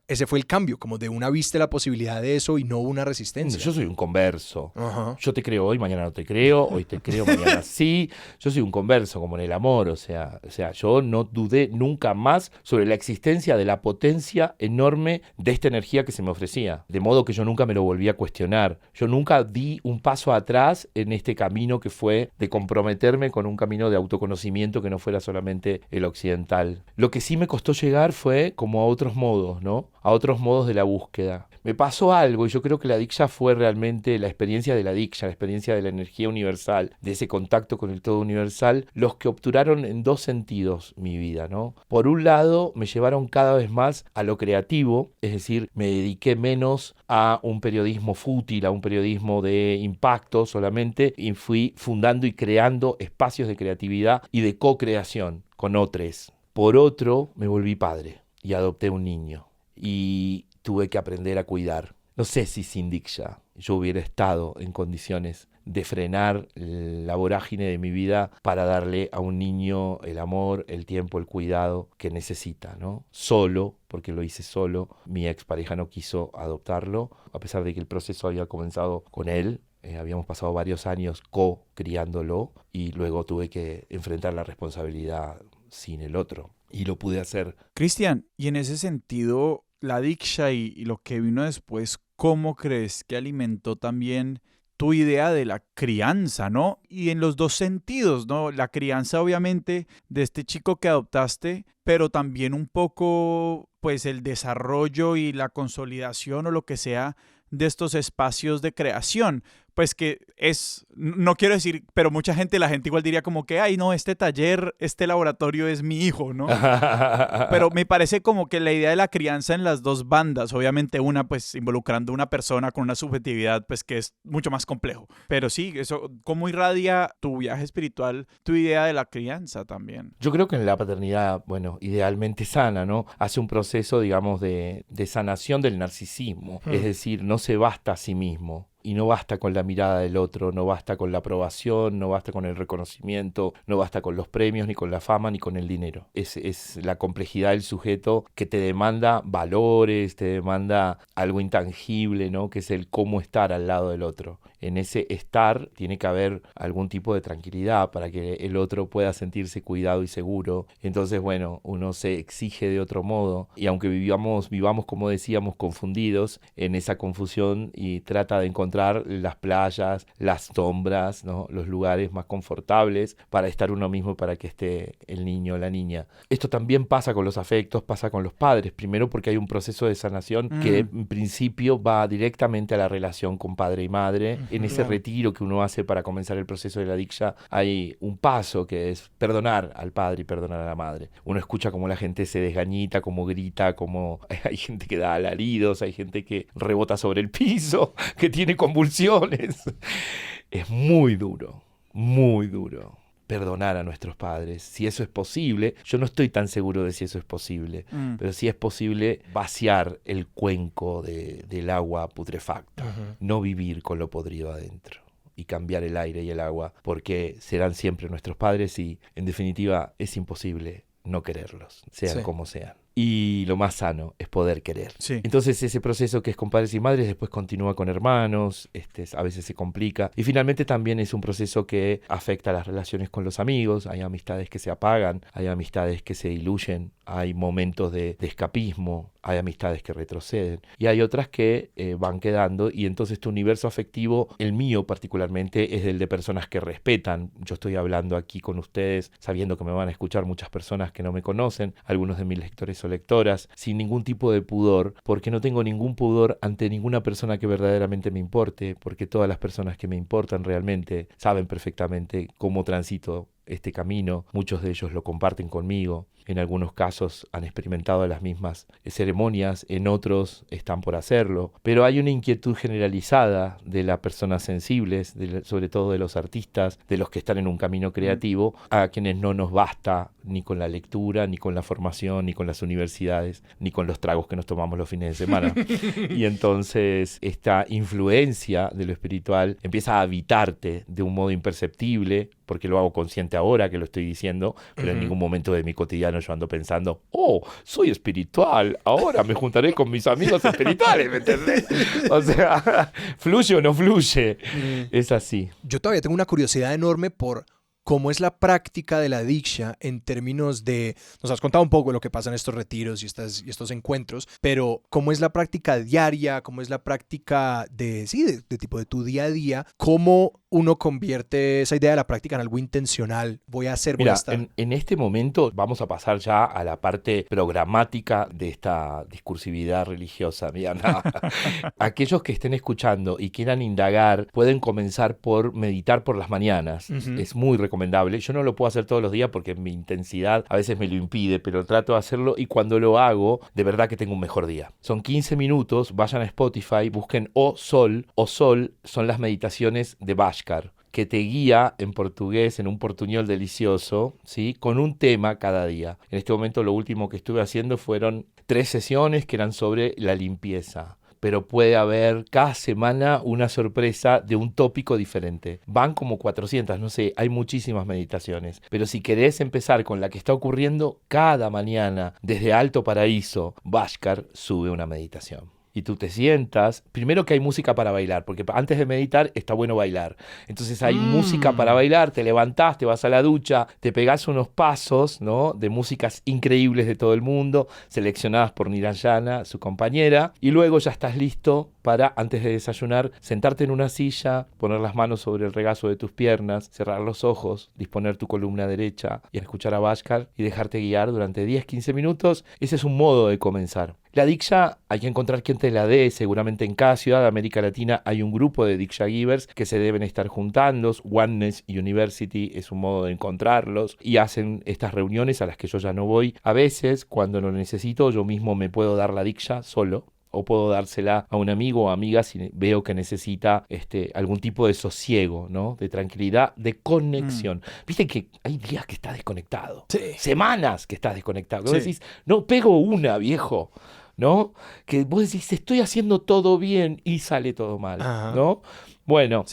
ese fue el cambio, como de una viste la posibilidad de eso y no hubo una resistencia. Yo soy un converso. Ajá. Yo te creo hoy, mañana no te creo, hoy te creo, mañana sí. Yo soy un converso, como en el amor, o sea, yo no dudé nunca más sobre la existencia de la potencia enorme de esta energía que se me ofrecía. De modo que yo nunca me lo volví a cuestionar. Yo nunca di un paso atrás en este camino que fue de comprometerme con un camino de autoconocimiento que no fuera solamente el occidental. Lo que sí me costó llegar fue como a otros modos, ¿no? A otros modos de la búsqueda. Me pasó algo, y yo creo que la Diksha fue realmente la experiencia de la Diksha, la experiencia de la energía universal, de ese contacto con el todo universal, los que obturaron en dos sentidos mi vida, ¿no? Por un lado, me llevaron cada vez más a lo creativo, es decir, me dediqué menos a un periodismo fútil, a un periodismo de impacto solamente, y fui fundando y creando espacios de creatividad y de co-creación con otros. Por otro, me volví padre y adopté un niño. Y tuve que aprender a cuidar. No sé si sin Diksha yo hubiera estado en condiciones de frenar la vorágine de mi vida para darle a un niño el amor, el tiempo, el cuidado que necesita, ¿no? Solo, porque lo hice solo. Mi expareja no quiso adoptarlo, a pesar de que el proceso había comenzado con él. Habíamos pasado varios años co-criándolo y luego tuve que enfrentar la responsabilidad sin el otro. Y lo pude hacer. Cristian, y en ese sentido, la Diksha y lo que vino después, ¿cómo crees que alimentó también tu idea de la crianza, ¿no? Y en los dos sentidos, ¿no? La crianza, obviamente, de este chico que adoptaste, pero también un poco, pues, el desarrollo y la consolidación o lo que sea de estos espacios de creación. Pues que es, no quiero decir, pero la gente igual diría como que, ay, no, este taller, este laboratorio es mi hijo, ¿no? Pero me parece como que la idea de la crianza en las dos bandas, obviamente una pues involucrando a una persona con una subjetividad pues que es mucho más complejo. Pero sí, eso, ¿cómo irradia tu viaje espiritual tu idea de la crianza también? Yo creo que en la paternidad, bueno, idealmente sana, ¿no? Hace un proceso, digamos, de sanación del narcisismo. Es decir, no se basta a sí mismo. Y no basta con la mirada del otro, no basta con la aprobación, no basta con el reconocimiento, no basta con los premios, ni con la fama, ni con el dinero. Es la complejidad del sujeto que te demanda valores, te demanda algo intangible, ¿no? Que es el cómo estar al lado del otro. En ese estar tiene que haber algún tipo de tranquilidad para que el otro pueda sentirse cuidado y seguro. Entonces, bueno, uno se exige de otro modo. Y aunque vivamos, como decíamos, confundidos en esa confusión y trata de encontrar las playas, las sombras, ¿no? Los lugares más confortables para estar uno mismo, para que esté el niño o la niña. Esto también pasa con los afectos, pasa con los padres. Primero porque hay un proceso de sanación que en principio va directamente a la relación con padre y madre. En ese retiro que uno hace para comenzar el proceso de la Diksha hay un paso que es perdonar al padre y perdonar a la madre. Uno escucha cómo la gente se desgañita, cómo grita, cómo hay gente que da alaridos, hay gente que rebota sobre el piso, que tiene convulsiones. Es muy duro perdonar a nuestros padres. Si eso es posible, yo no estoy tan seguro de si eso es posible, pero sí es posible vaciar el cuenco del agua putrefacta, no vivir con lo podrido adentro y cambiar el aire y el agua, porque serán siempre nuestros padres y, en definitiva, es imposible no quererlos, sean como sean. Y lo más sano es poder querer. Sí. Entonces ese proceso que es con padres y madres después continúa con hermanos, a veces se complica. Y finalmente también es un proceso que afecta a las relaciones con los amigos. Hay amistades que se apagan, hay amistades que se diluyen, hay momentos de escapismo, hay amistades que retroceden. Y hay otras que van quedando, y entonces tu universo afectivo, el mío particularmente, es el de personas que respetan. Yo estoy hablando aquí con ustedes sabiendo que me van a escuchar muchas personas que no me conocen. Algunos de mis lectores lectores o lectoras sin ningún tipo de pudor, porque no tengo ningún pudor ante ninguna persona que verdaderamente me importe, porque todas las personas que me importan realmente saben perfectamente cómo transito este camino, muchos de ellos lo comparten conmigo, en algunos casos han experimentado las mismas ceremonias, en otros están por hacerlo, pero hay una inquietud generalizada de las personas sensibles, sobre todo de los artistas, de los que están en un camino creativo, a quienes no nos basta ni con la lectura, ni con la formación, ni con las universidades, ni con los tragos que nos tomamos los fines de semana. Y entonces esta influencia de lo espiritual empieza a habitarte de un modo imperceptible, porque lo hago consciente ahora que lo estoy diciendo, pero en ningún momento de mi cotidiano yo ando pensando, soy espiritual, ahora me juntaré con mis amigos espirituales, ¿me entendés? O sea, ¿fluye o no fluye? Es así. Yo todavía tengo una curiosidad enorme por cómo es la práctica de la Diksha en términos de, nos has contado un poco lo que pasa en estos retiros y estos encuentros, pero cómo es la práctica diaria, cómo es la práctica de tipo de tu día a día, cómo uno convierte esa idea de la práctica en algo intencional. Voy a hacer, voy a estar. En este momento vamos a pasar ya a la parte programática de esta discursividad religiosa. Mira, no. Aquellos que estén escuchando y quieran indagar pueden comenzar por meditar por las mañanas. Es muy recomendable. Yo no lo puedo hacer todos los días porque mi intensidad a veces me lo impide, pero trato de hacerlo y cuando lo hago, de verdad que tengo un mejor día. Son 15 minutos, vayan a Spotify, busquen O Sol son las meditaciones de Bhaskar, que te guía en portugués, en un portuñol delicioso, ¿sí? Con un tema cada día. En este momento lo último que estuve haciendo fueron 3 sesiones que eran sobre la limpieza. Pero puede haber cada semana una sorpresa de un tópico diferente. Van como 400, no sé, hay muchísimas meditaciones. Pero si querés empezar con la que está ocurriendo, cada mañana, desde Alto Paraíso, Bhaskar sube una meditación. Y tú te sientas, primero que hay música para bailar, porque antes de meditar está bueno bailar. Entonces hay música para bailar, te levantás, te vas a la ducha, te pegás unos pasos, ¿no? De músicas increíbles de todo el mundo, seleccionadas por Nirayana, su compañera, y luego ya estás listo para, antes de desayunar, sentarte en una silla, poner las manos sobre el regazo de tus piernas, cerrar los ojos, disponer tu columna derecha y escuchar a Bhaskar y dejarte guiar durante 10-15 minutos. Ese es un modo de comenzar. La Diksha hay que encontrar quien te la dé, seguramente en cada ciudad de América Latina hay un grupo de Diksha Givers que se deben estar juntando. Oneness University es un modo de encontrarlos y hacen estas reuniones a las que yo ya no voy. A veces, cuando lo necesito, yo mismo me puedo dar la Diksha solo, o puedo dársela a un amigo o amiga si veo que necesita algún tipo de sosiego, ¿no? De tranquilidad, de conexión. Viste que hay días que estás desconectado, semanas que estás desconectado. Vos decís, no pego una, viejo, ¿no? Que vos decís, estoy haciendo todo bien y sale todo mal, ¿no? Bueno,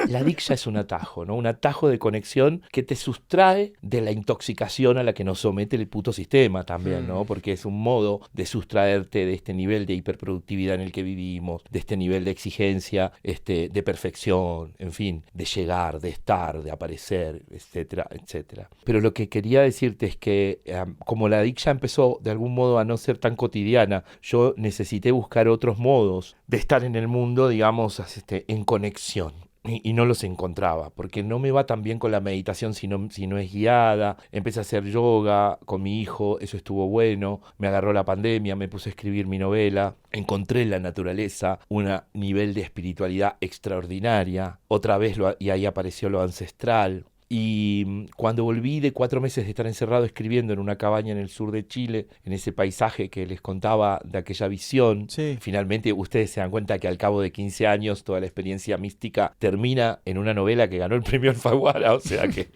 la Diksha es un atajo, ¿no? Un atajo de conexión que te sustrae de la intoxicación a la que nos somete el puto sistema también, ¿no? Porque es un modo de sustraerte de este nivel de hiperproductividad en el que vivimos, de este nivel de exigencia, de perfección, en fin, de llegar, de estar, de aparecer, etcétera, etcétera. Pero lo que quería decirte es que como la Diksha empezó de algún modo a no ser tan cotidiana, yo necesité buscar otros modos de estar en el mundo, digamos, en conexión. Y no los encontraba, porque no me va tan bien con la meditación si no es guiada. Empecé a hacer yoga con mi hijo, eso estuvo bueno. Me agarró la pandemia, me puse a escribir mi novela. Encontré en la naturaleza un nivel de espiritualidad extraordinaria. Otra vez, y ahí apareció lo ancestral. Y cuando volví de 4 meses de estar encerrado escribiendo en una cabaña en el sur de Chile, en ese paisaje que les contaba de aquella visión, finalmente ustedes se dan cuenta que al cabo de 15 años toda la experiencia mística termina en una novela que ganó el premio Alfaguara, o sea que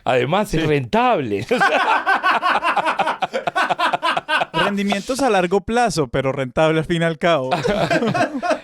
además es rentable. Rendimientos a largo plazo, pero rentable al fin y al cabo.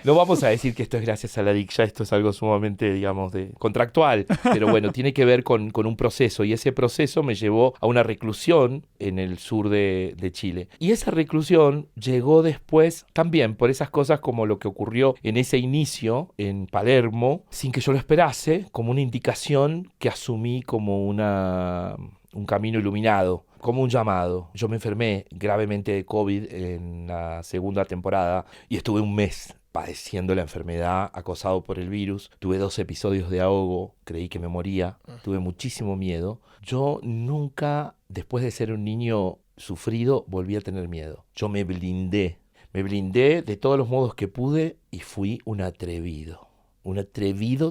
No vamos a decir que esto es gracias a la Diksha, esto es algo sumamente, digamos, contractual, pero bueno, tiene que ver con un proceso, y ese proceso me llevó a una reclusión en el sur de Chile. Y esa reclusión llegó después también por esas cosas como lo que ocurrió en ese inicio en Palermo, sin que yo lo esperase, como una indicación que asumí como un camino iluminado, como un llamado. Yo me enfermé gravemente de COVID en la segunda temporada y estuve un mes padeciendo la enfermedad, acosado por el virus. Tuve 2 episodios de ahogo, creí que me moría, tuve muchísimo miedo. Yo nunca, después de ser un niño sufrido, volví a tener miedo. Yo me blindé de todos los modos que pude y fui un atrevido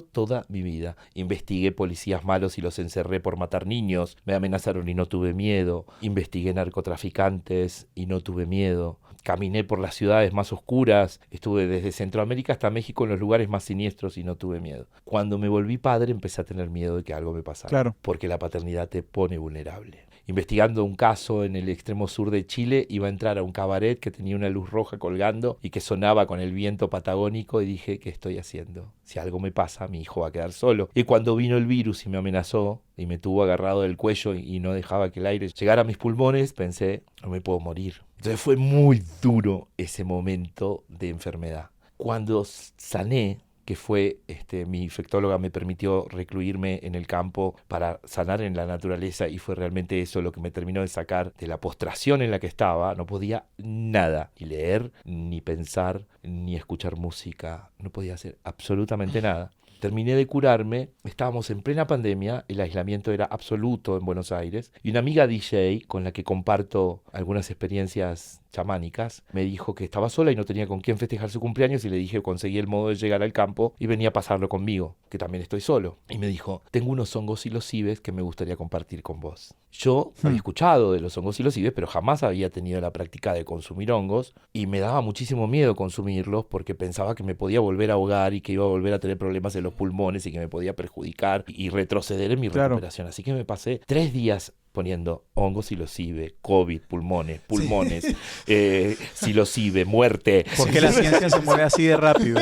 toda mi vida. Investigué policías malos y los encerré por matar niños, me amenazaron y no tuve miedo. Investigué narcotraficantes y no tuve miedo. Caminé por las ciudades más oscuras, estuve desde Centroamérica hasta México en los lugares más siniestros y no tuve miedo. Cuando me volví padre empecé a tener miedo de que algo me pasara. Claro. Porque la paternidad te pone vulnerable. Investigando un caso en el extremo sur de Chile, iba a entrar a un cabaret que tenía una luz roja colgando y que sonaba con el viento patagónico y dije, ¿qué estoy haciendo? Si algo me pasa, mi hijo va a quedar solo. Y cuando vino el virus y me amenazó y me tuvo agarrado del cuello y no dejaba que el aire llegara a mis pulmones, pensé, no me puedo morir. Entonces fue muy duro ese momento de enfermedad. Cuando sané, que fue, mi infectóloga me permitió recluirme en el campo para sanar en la naturaleza y fue realmente eso lo que me terminó de sacar de la postración en la que estaba. No podía nada, ni leer, ni pensar, ni escuchar música, no podía hacer absolutamente nada. Terminé de curarme, estábamos en plena pandemia, el aislamiento era absoluto en Buenos Aires y una amiga DJ con la que comparto algunas experiencias chamánicas me dijo que estaba sola y no tenía con quién festejar su cumpleaños y le dije conseguí el modo de llegar al campo y venía a pasarlo conmigo, que también estoy solo. Y me dijo, tengo unos hongos psilocibes que me gustaría compartir con vos. Yo había escuchado de los hongos psilocibes, pero jamás había tenido la práctica de consumir hongos y me daba muchísimo miedo consumirlos porque pensaba que me podía volver a ahogar y que iba a volver a tener problemas en los pulmones y que me podía perjudicar y retroceder en mi recuperación. Así que me pasé 3 días poniendo hongos psilocibe, COVID, pulmones, psilocibe, muerte. Porque la ciencia se mueve así de rápido.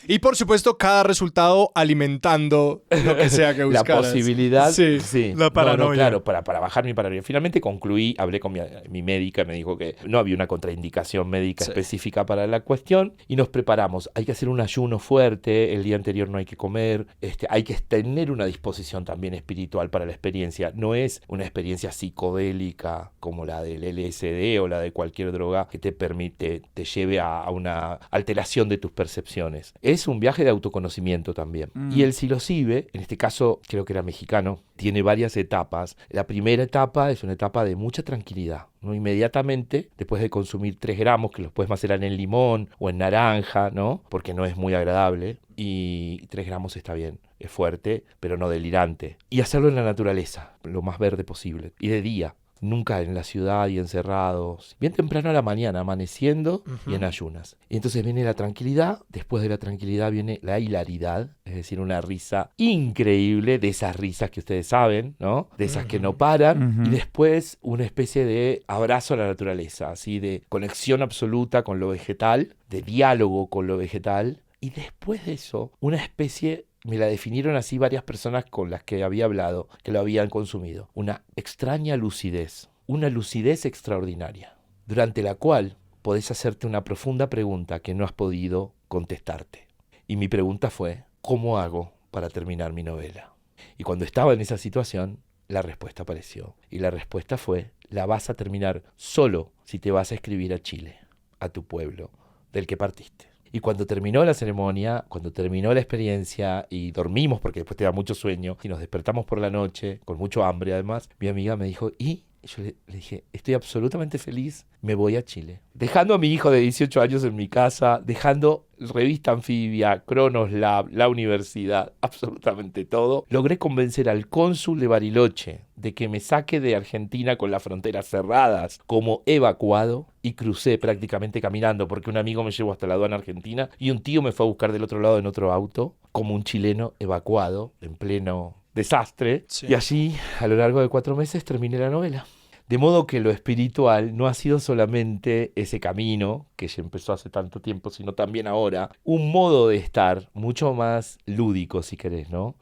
Y por supuesto, cada resultado alimentando lo que sea que buscaras. La posibilidad. Sí. La paranoia. No, claro, para bajar mi paranoia. Finalmente concluí, hablé con mi médica, me dijo que no había una contraindicación médica específica para la cuestión y nos preparamos. Hay que hacer un ayuno fuerte, el día anterior no hay que comer, hay que tener una disposición también espiritual para la experiencia. No es una experiencia psicodélica como la del LSD o la de cualquier droga que te lleve a una alteración de tus percepciones. Es un viaje de autoconocimiento también. Y el psilocibe, en este caso creo que era mexicano, tiene varias etapas. La primera etapa es una etapa de mucha tranquilidad, ¿no? Inmediatamente, después de consumir 3 gramos, que los puedes macerar en limón o en naranja, ¿no? Porque no es muy agradable. Y 3 gramos está bien, es fuerte, pero no delirante. Y hacerlo en la naturaleza, lo más verde posible. Y de día. Nunca en la ciudad y encerrados. Bien temprano a la mañana, amaneciendo y en ayunas. Y entonces viene la tranquilidad. Después de la tranquilidad viene la hilaridad. Es decir, una risa increíble. De esas risas que ustedes saben, ¿no? De esas que no paran. Y después una especie de abrazo a la naturaleza. Así de conexión absoluta con lo vegetal. De diálogo con lo vegetal. Y después de eso, una especie... Me la definieron así varias personas con las que había hablado, que lo habían consumido. Una extraña lucidez, una lucidez extraordinaria, durante la cual podés hacerte una profunda pregunta que no has podido contestarte. Y mi pregunta fue, ¿cómo hago para terminar mi novela? Y cuando estaba en esa situación, la respuesta apareció. Y la respuesta fue, la vas a terminar solo si te vas a escribir a Chile, a tu pueblo, del que partiste. Y cuando terminó la ceremonia, cuando terminó la experiencia y dormimos, porque después te da mucho sueño, y nos despertamos por la noche, con mucho hambre además, mi amiga me dijo, ¿y? Yo le dije, estoy absolutamente feliz, me voy a Chile. Dejando a mi hijo de 18 años en mi casa, dejando Revista Anfibia, Cronos Lab, la universidad, absolutamente todo, logré convencer al cónsul de Bariloche de que me saque de Argentina con las fronteras cerradas como evacuado y crucé prácticamente caminando porque un amigo me llevó hasta la aduana argentina y un tío me fue a buscar del otro lado en otro auto como un chileno evacuado en pleno desastre. Y allí, a lo largo de 4 meses, terminé la novela. De modo que lo espiritual no ha sido solamente ese camino que ya empezó hace tanto tiempo, sino también ahora un modo de estar mucho más lúdico, si querés, ¿no?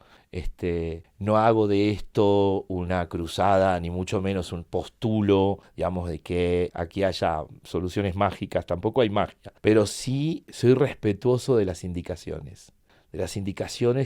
No hago de esto una cruzada, ni mucho menos un postulo, digamos, de que aquí haya soluciones mágicas, tampoco hay magia. Pero sí soy respetuoso de las indicaciones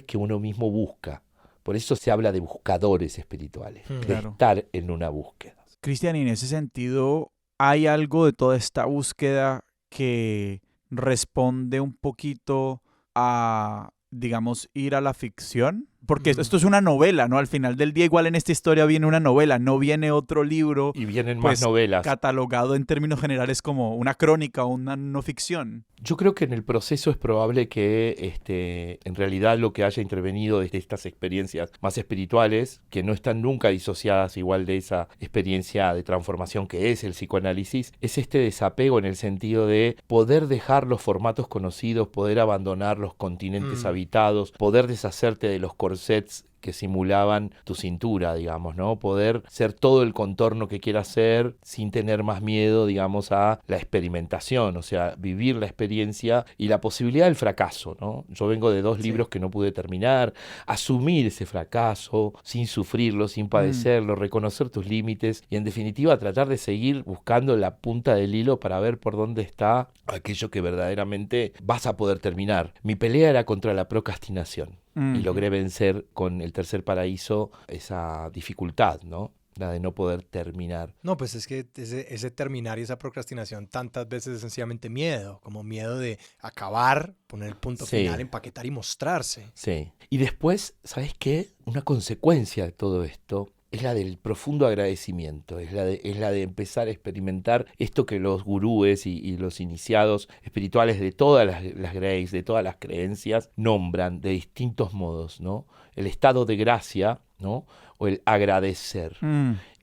que uno mismo busca. Por eso se habla de buscadores espirituales, de estar en una búsqueda. Cristian, y en ese sentido, ¿hay algo de toda esta búsqueda que responde un poquito a, digamos, ir a la ficción? Porque esto es una novela, ¿no? Al final del día, igual en esta historia viene una novela, no viene otro libro. Y vienen pues, más novelas. Catalogado en términos generales como una crónica o una no ficción. Yo creo que en el proceso es probable que en realidad lo que haya intervenido desde estas experiencias más espirituales, que no están nunca disociadas igual de esa experiencia de transformación que es el psicoanálisis, es este desapego en el sentido de poder dejar los formatos conocidos, poder abandonar los continentes habitados, poder deshacerte de los corsets que simulaban tu cintura, digamos, ¿no? Poder ser todo el contorno que quieras ser sin tener más miedo, digamos, a la experimentación, o sea, vivir la experiencia y la posibilidad del fracaso, ¿no? Yo vengo de 2 libros que no pude terminar, asumir ese fracaso sin sufrirlo, sin padecerlo, reconocer tus límites y en definitiva tratar de seguir buscando la punta del hilo para ver por dónde está aquello que verdaderamente vas a poder terminar. Mi pelea era contra la procrastinación. Y logré vencer con El Tercer Paraíso esa dificultad, ¿no? La de no poder terminar. No, pues es que ese terminar y esa procrastinación tantas veces es sencillamente miedo, como miedo de acabar, poner el punto final, empaquetar y mostrarse. Sí. Y después, ¿sabes qué? Una consecuencia de todo esto es la del profundo agradecimiento, es la de empezar a experimentar esto que los gurúes y los iniciados espirituales de todas las Grace, de todas las creencias, nombran de distintos modos, ¿no? El estado de gracia, ¿no? O el agradecer,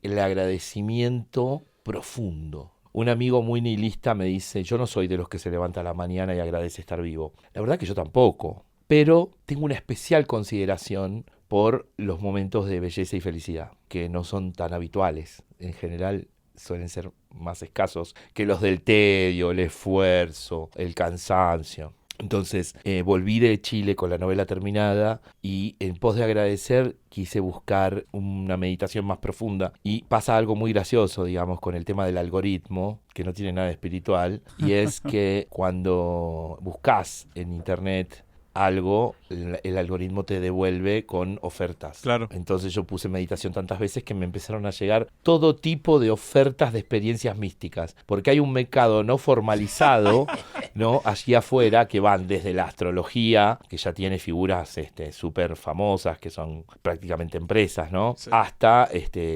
el agradecimiento profundo. Un amigo muy nihilista me dice, yo no soy de los que se levanta a la mañana y agradece estar vivo. La verdad que yo tampoco, pero tengo una especial consideración por los momentos de belleza y felicidad, que no son tan habituales. En general suelen ser más escasos que los del tedio, el esfuerzo, el cansancio. Entonces volví de Chile con la novela terminada y en pos de agradecer quise buscar una meditación más profunda y pasa algo muy gracioso, digamos, con el tema del algoritmo, que no tiene nada de espiritual, y es que cuando buscas en internet algo, el algoritmo te devuelve con ofertas. Claro. Entonces yo puse meditación tantas veces que me empezaron a llegar todo tipo de ofertas de experiencias místicas, porque hay un mercado no formalizado, ¿no? Allí afuera, que van desde la astrología, que ya tiene figuras súper famosas, que son prácticamente empresas, ¿no? Sí. Hasta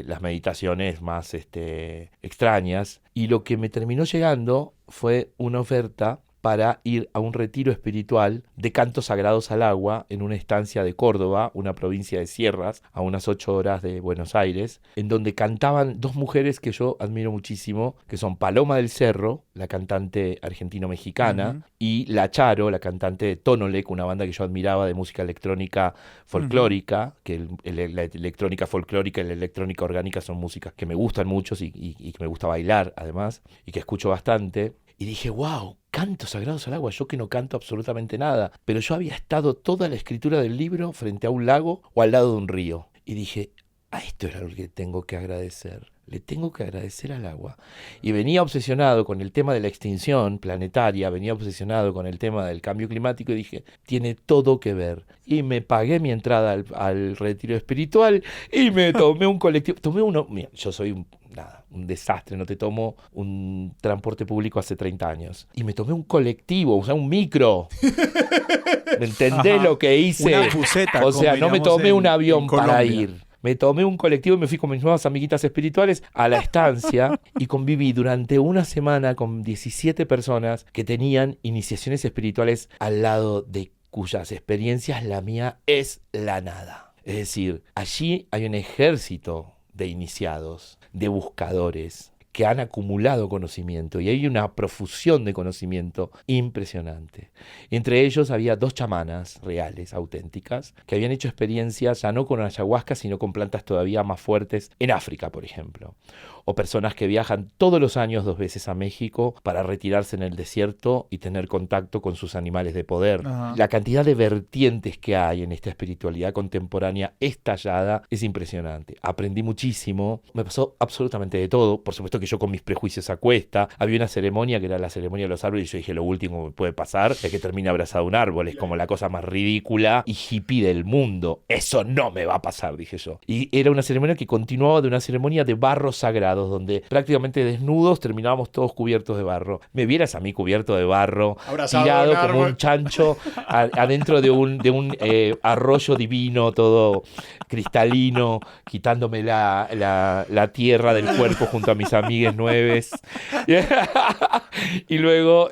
las meditaciones más extrañas. Y lo que me terminó llegando fue una oferta para ir a un retiro espiritual de cantos sagrados al agua en una estancia de Córdoba, una provincia de sierras, a unas 8 horas de Buenos Aires, en donde cantaban 2 mujeres que yo admiro muchísimo, que son Paloma del Cerro, la cantante argentino-mexicana, y La Charo, la cantante de Tonolec, una banda que yo admiraba de música electrónica folclórica, que la electrónica folclórica y la electrónica orgánica son músicas que me gustan mucho y que me gusta bailar además, y que escucho bastante. Y dije, wow, cantos sagrados al agua, yo que no canto absolutamente nada. Pero yo había estado toda la escritura del libro frente a un lago o al lado de un río. Y dije, a esto era lo que tengo que agradecer. Le tengo que agradecer al agua. Y venía obsesionado con el tema de la extinción planetaria, venía obsesionado con el tema del cambio climático y dije, tiene todo que ver. Y me pagué mi entrada al retiro espiritual y me tomé un colectivo. Mira, yo soy un desastre, no te tomo un transporte público hace 30 años. Y me tomé un colectivo, o sea, un micro. ¿Me entendés lo que hice? Una buseta, o sea, no me tomé un avión para ir. Me tomé un colectivo y me fui con mis nuevas amiguitas espirituales a la estancia y conviví durante una semana con 17 personas que tenían iniciaciones espirituales al lado de cuyas experiencias la mía es la nada. Es decir, allí hay un ejército de iniciados, de buscadores, que han acumulado conocimiento y hay una profusión de conocimiento impresionante. Entre ellos había 2 chamanas reales, auténticas, que habían hecho experiencias ya no con ayahuasca, sino con plantas todavía más fuertes en África, por ejemplo. O personas que viajan todos los años 2 veces a México para retirarse en el desierto y tener contacto con sus animales de poder. Ajá. La cantidad de vertientes que hay en esta espiritualidad contemporánea estallada es impresionante. Aprendí muchísimo, me pasó absolutamente de todo. Por supuesto que yo con mis prejuicios a cuesta. Había una ceremonia que era la ceremonia de los árboles y yo dije, lo último que me puede pasar es que termine abrazado a un árbol. Es como la cosa más ridícula y hippie del mundo. Eso no me va a pasar, dije yo. Y era una ceremonia que continuaba de una ceremonia de barro sagrado. abrazados, donde prácticamente desnudos terminábamos todos cubiertos de barro. Me vieras a mí cubierto de barro, Abrazado tirado a un como árbol. un chancho adentro de un arroyo divino, todo cristalino, quitándome la tierra del cuerpo junto a mis amigues nueves. Y luego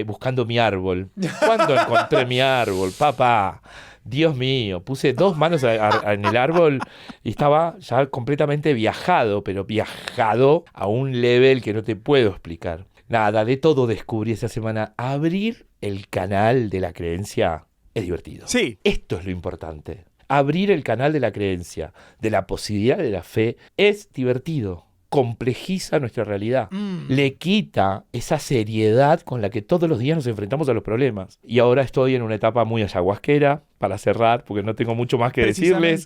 buscando mi árbol. ¿Cuándo encontré mi árbol, papá? Dios mío, puse 2 manos en el árbol y estaba ya completamente viajado, pero viajado a un level que no te puedo explicar. Nada, de todo descubrí esa semana. Abrir el canal de la creencia es divertido. Sí. Esto es lo importante. Abrir el canal de la creencia, de la posibilidad de la fe, es divertido. Complejiza nuestra realidad. Le quita esa seriedad con la que todos los días nos enfrentamos a los problemas. Y ahora estoy en una etapa muy ayahuasquera, para cerrar, porque no tengo mucho más que decirles.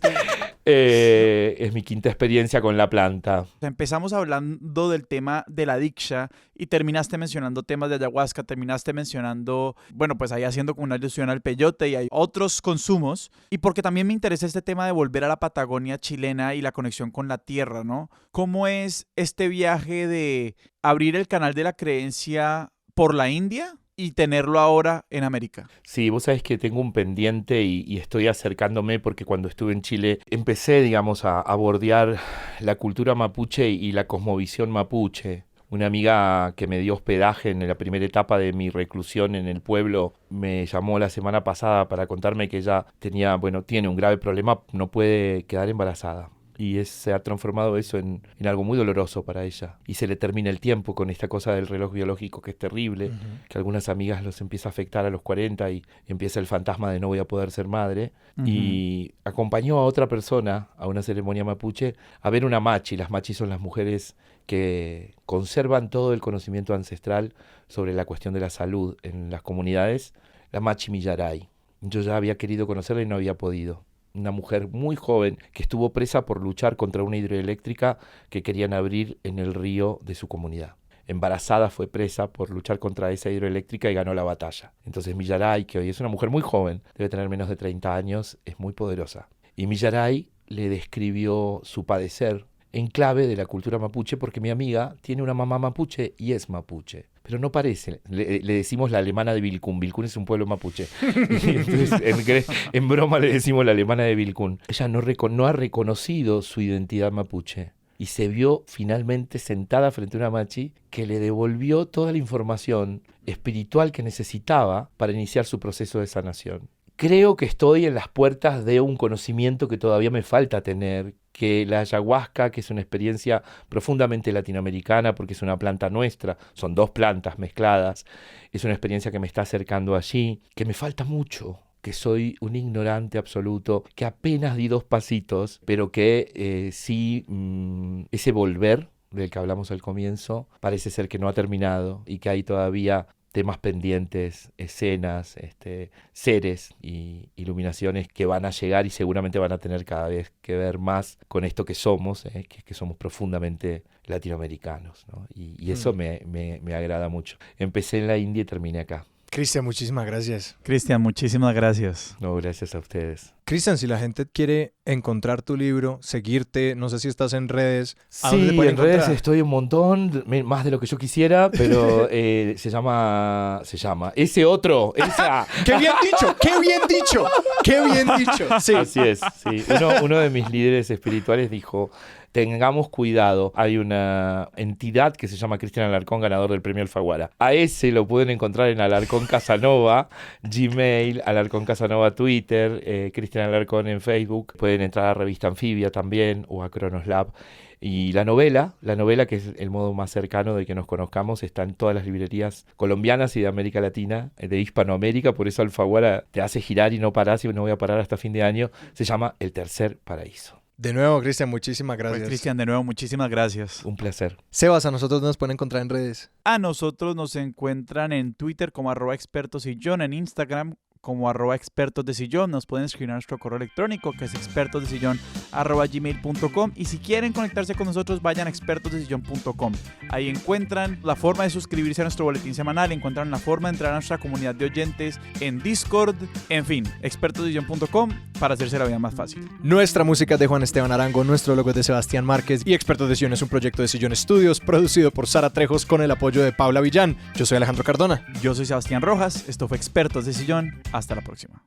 Es mi 5ª experiencia con la planta. Empezamos hablando del tema de la diksha y terminaste mencionando temas de ayahuasca, terminaste mencionando, bueno, pues ahí haciendo como una alusión al peyote y hay otros consumos. Y porque también me interesa este tema de volver a la Patagonia chilena y la conexión con la tierra, ¿no? ¿Cómo es este viaje de abrir el canal de la creencia por la India y tenerlo ahora en América? Sí, vos sabés que tengo un pendiente y estoy acercándome porque cuando estuve en Chile empecé, digamos, a bordear la cultura mapuche y la cosmovisión mapuche. Una amiga que me dio hospedaje en la primera etapa de mi reclusión en el pueblo me llamó la semana pasada para contarme que ella tiene un grave problema, no puede quedar embarazada. Y se ha transformado eso en algo muy doloroso para ella. Y se le termina el tiempo con esta cosa del reloj biológico que es terrible, que a algunas amigas los empieza a afectar a los 40 y empieza el fantasma de no voy a poder ser madre. Y acompañó a otra persona a una ceremonia mapuche a ver una machi. Las machis son las mujeres que conservan todo el conocimiento ancestral sobre la cuestión de la salud en las comunidades. La machi Millaray. Yo ya había querido conocerla y no había podido. Una mujer muy joven que estuvo presa por luchar contra una hidroeléctrica que querían abrir en el río de su comunidad. Embarazada fue presa por luchar contra esa hidroeléctrica y ganó la batalla. Entonces Millaray, que hoy es una mujer muy joven, debe tener menos de 30 años, es muy poderosa. Y Millaray le describió su padecer en clave de la cultura mapuche porque mi amiga tiene una mamá mapuche y es mapuche. Pero no parece, le decimos la alemana de Vilcún. Vilcún es un pueblo mapuche. Entonces, en broma le decimos la alemana de Vilcún. Ella no ha reconocido su identidad mapuche y se vio finalmente sentada frente a una machi que le devolvió toda la información espiritual que necesitaba para iniciar su proceso de sanación. Creo que estoy en las puertas de un conocimiento que todavía me falta tener, que la ayahuasca, que es una experiencia profundamente latinoamericana porque es una planta nuestra, son 2 plantas mezcladas, es una experiencia que me está acercando allí, que me falta mucho, que soy un ignorante absoluto, que apenas di 2 pasitos, pero que sí, ese volver del que hablamos al comienzo parece ser que no ha terminado y que hay todavía temas pendientes, escenas, seres y iluminaciones que van a llegar y seguramente van a tener cada vez que ver más con esto que somos, que somos profundamente latinoamericanos, ¿no? Y eso me agrada mucho. Empecé en la India y terminé acá. Cristian, muchísimas gracias. Cristian, muchísimas gracias. No, gracias a ustedes. Cristian, si la gente quiere encontrar tu libro, seguirte, no sé si estás en redes. ¿A Sí, dónde te pueden en redes encontrar? estoy un montón, más de lo que yo quisiera, pero se llama ese otro, esa. ¡Qué bien dicho! ¡Qué bien dicho! ¡Qué bien dicho! Sí. Así es, sí. Uno de mis líderes espirituales dijo: tengamos cuidado, hay una entidad que se llama Cristian Alarcón, ganador del premio Alfaguara. A ese lo pueden encontrar en Alarcón Casanova, Gmail, Alarcón Casanova Twitter, Cristian Alarcón en Facebook. Pueden entrar a Revista Anfibia también o a Cronoslab. Y la novela, que es el modo más cercano de que nos conozcamos, está en todas las librerías colombianas y de América Latina, de Hispanoamérica, por eso Alfaguara te hace girar y no parás y no voy a parar hasta fin de año. Se llama El Tercer Paraíso. De nuevo, Cristian, muchísimas gracias. Pues, Cristian, de nuevo, muchísimas gracias. Un placer. Sebas, a nosotros nos pueden encontrar en redes. A nosotros nos encuentran en Twitter como @expertosillón, en Instagram como @expertosdesillón. Nos pueden escribir a nuestro correo electrónico que es expertosdesillón@gmail.com, y si quieren conectarse con nosotros vayan a expertosdesillón.com. Ahí encuentran la forma de suscribirse a nuestro boletín semanal, encuentran la forma de entrar a nuestra comunidad de oyentes en Discord, en fin, expertosdesillón.com para hacerse la vida más fácil. Nuestra música es de Juan Esteban Arango, nuestro logo es de Sebastián Márquez y Expertos de Sillón es un proyecto de Sillón Studios producido por Sara Trejos con el apoyo de Paula Villán. Yo soy Alejandro Cardona. Yo soy Sebastián Rojas, esto fue Expertos de Sillón, hasta la próxima.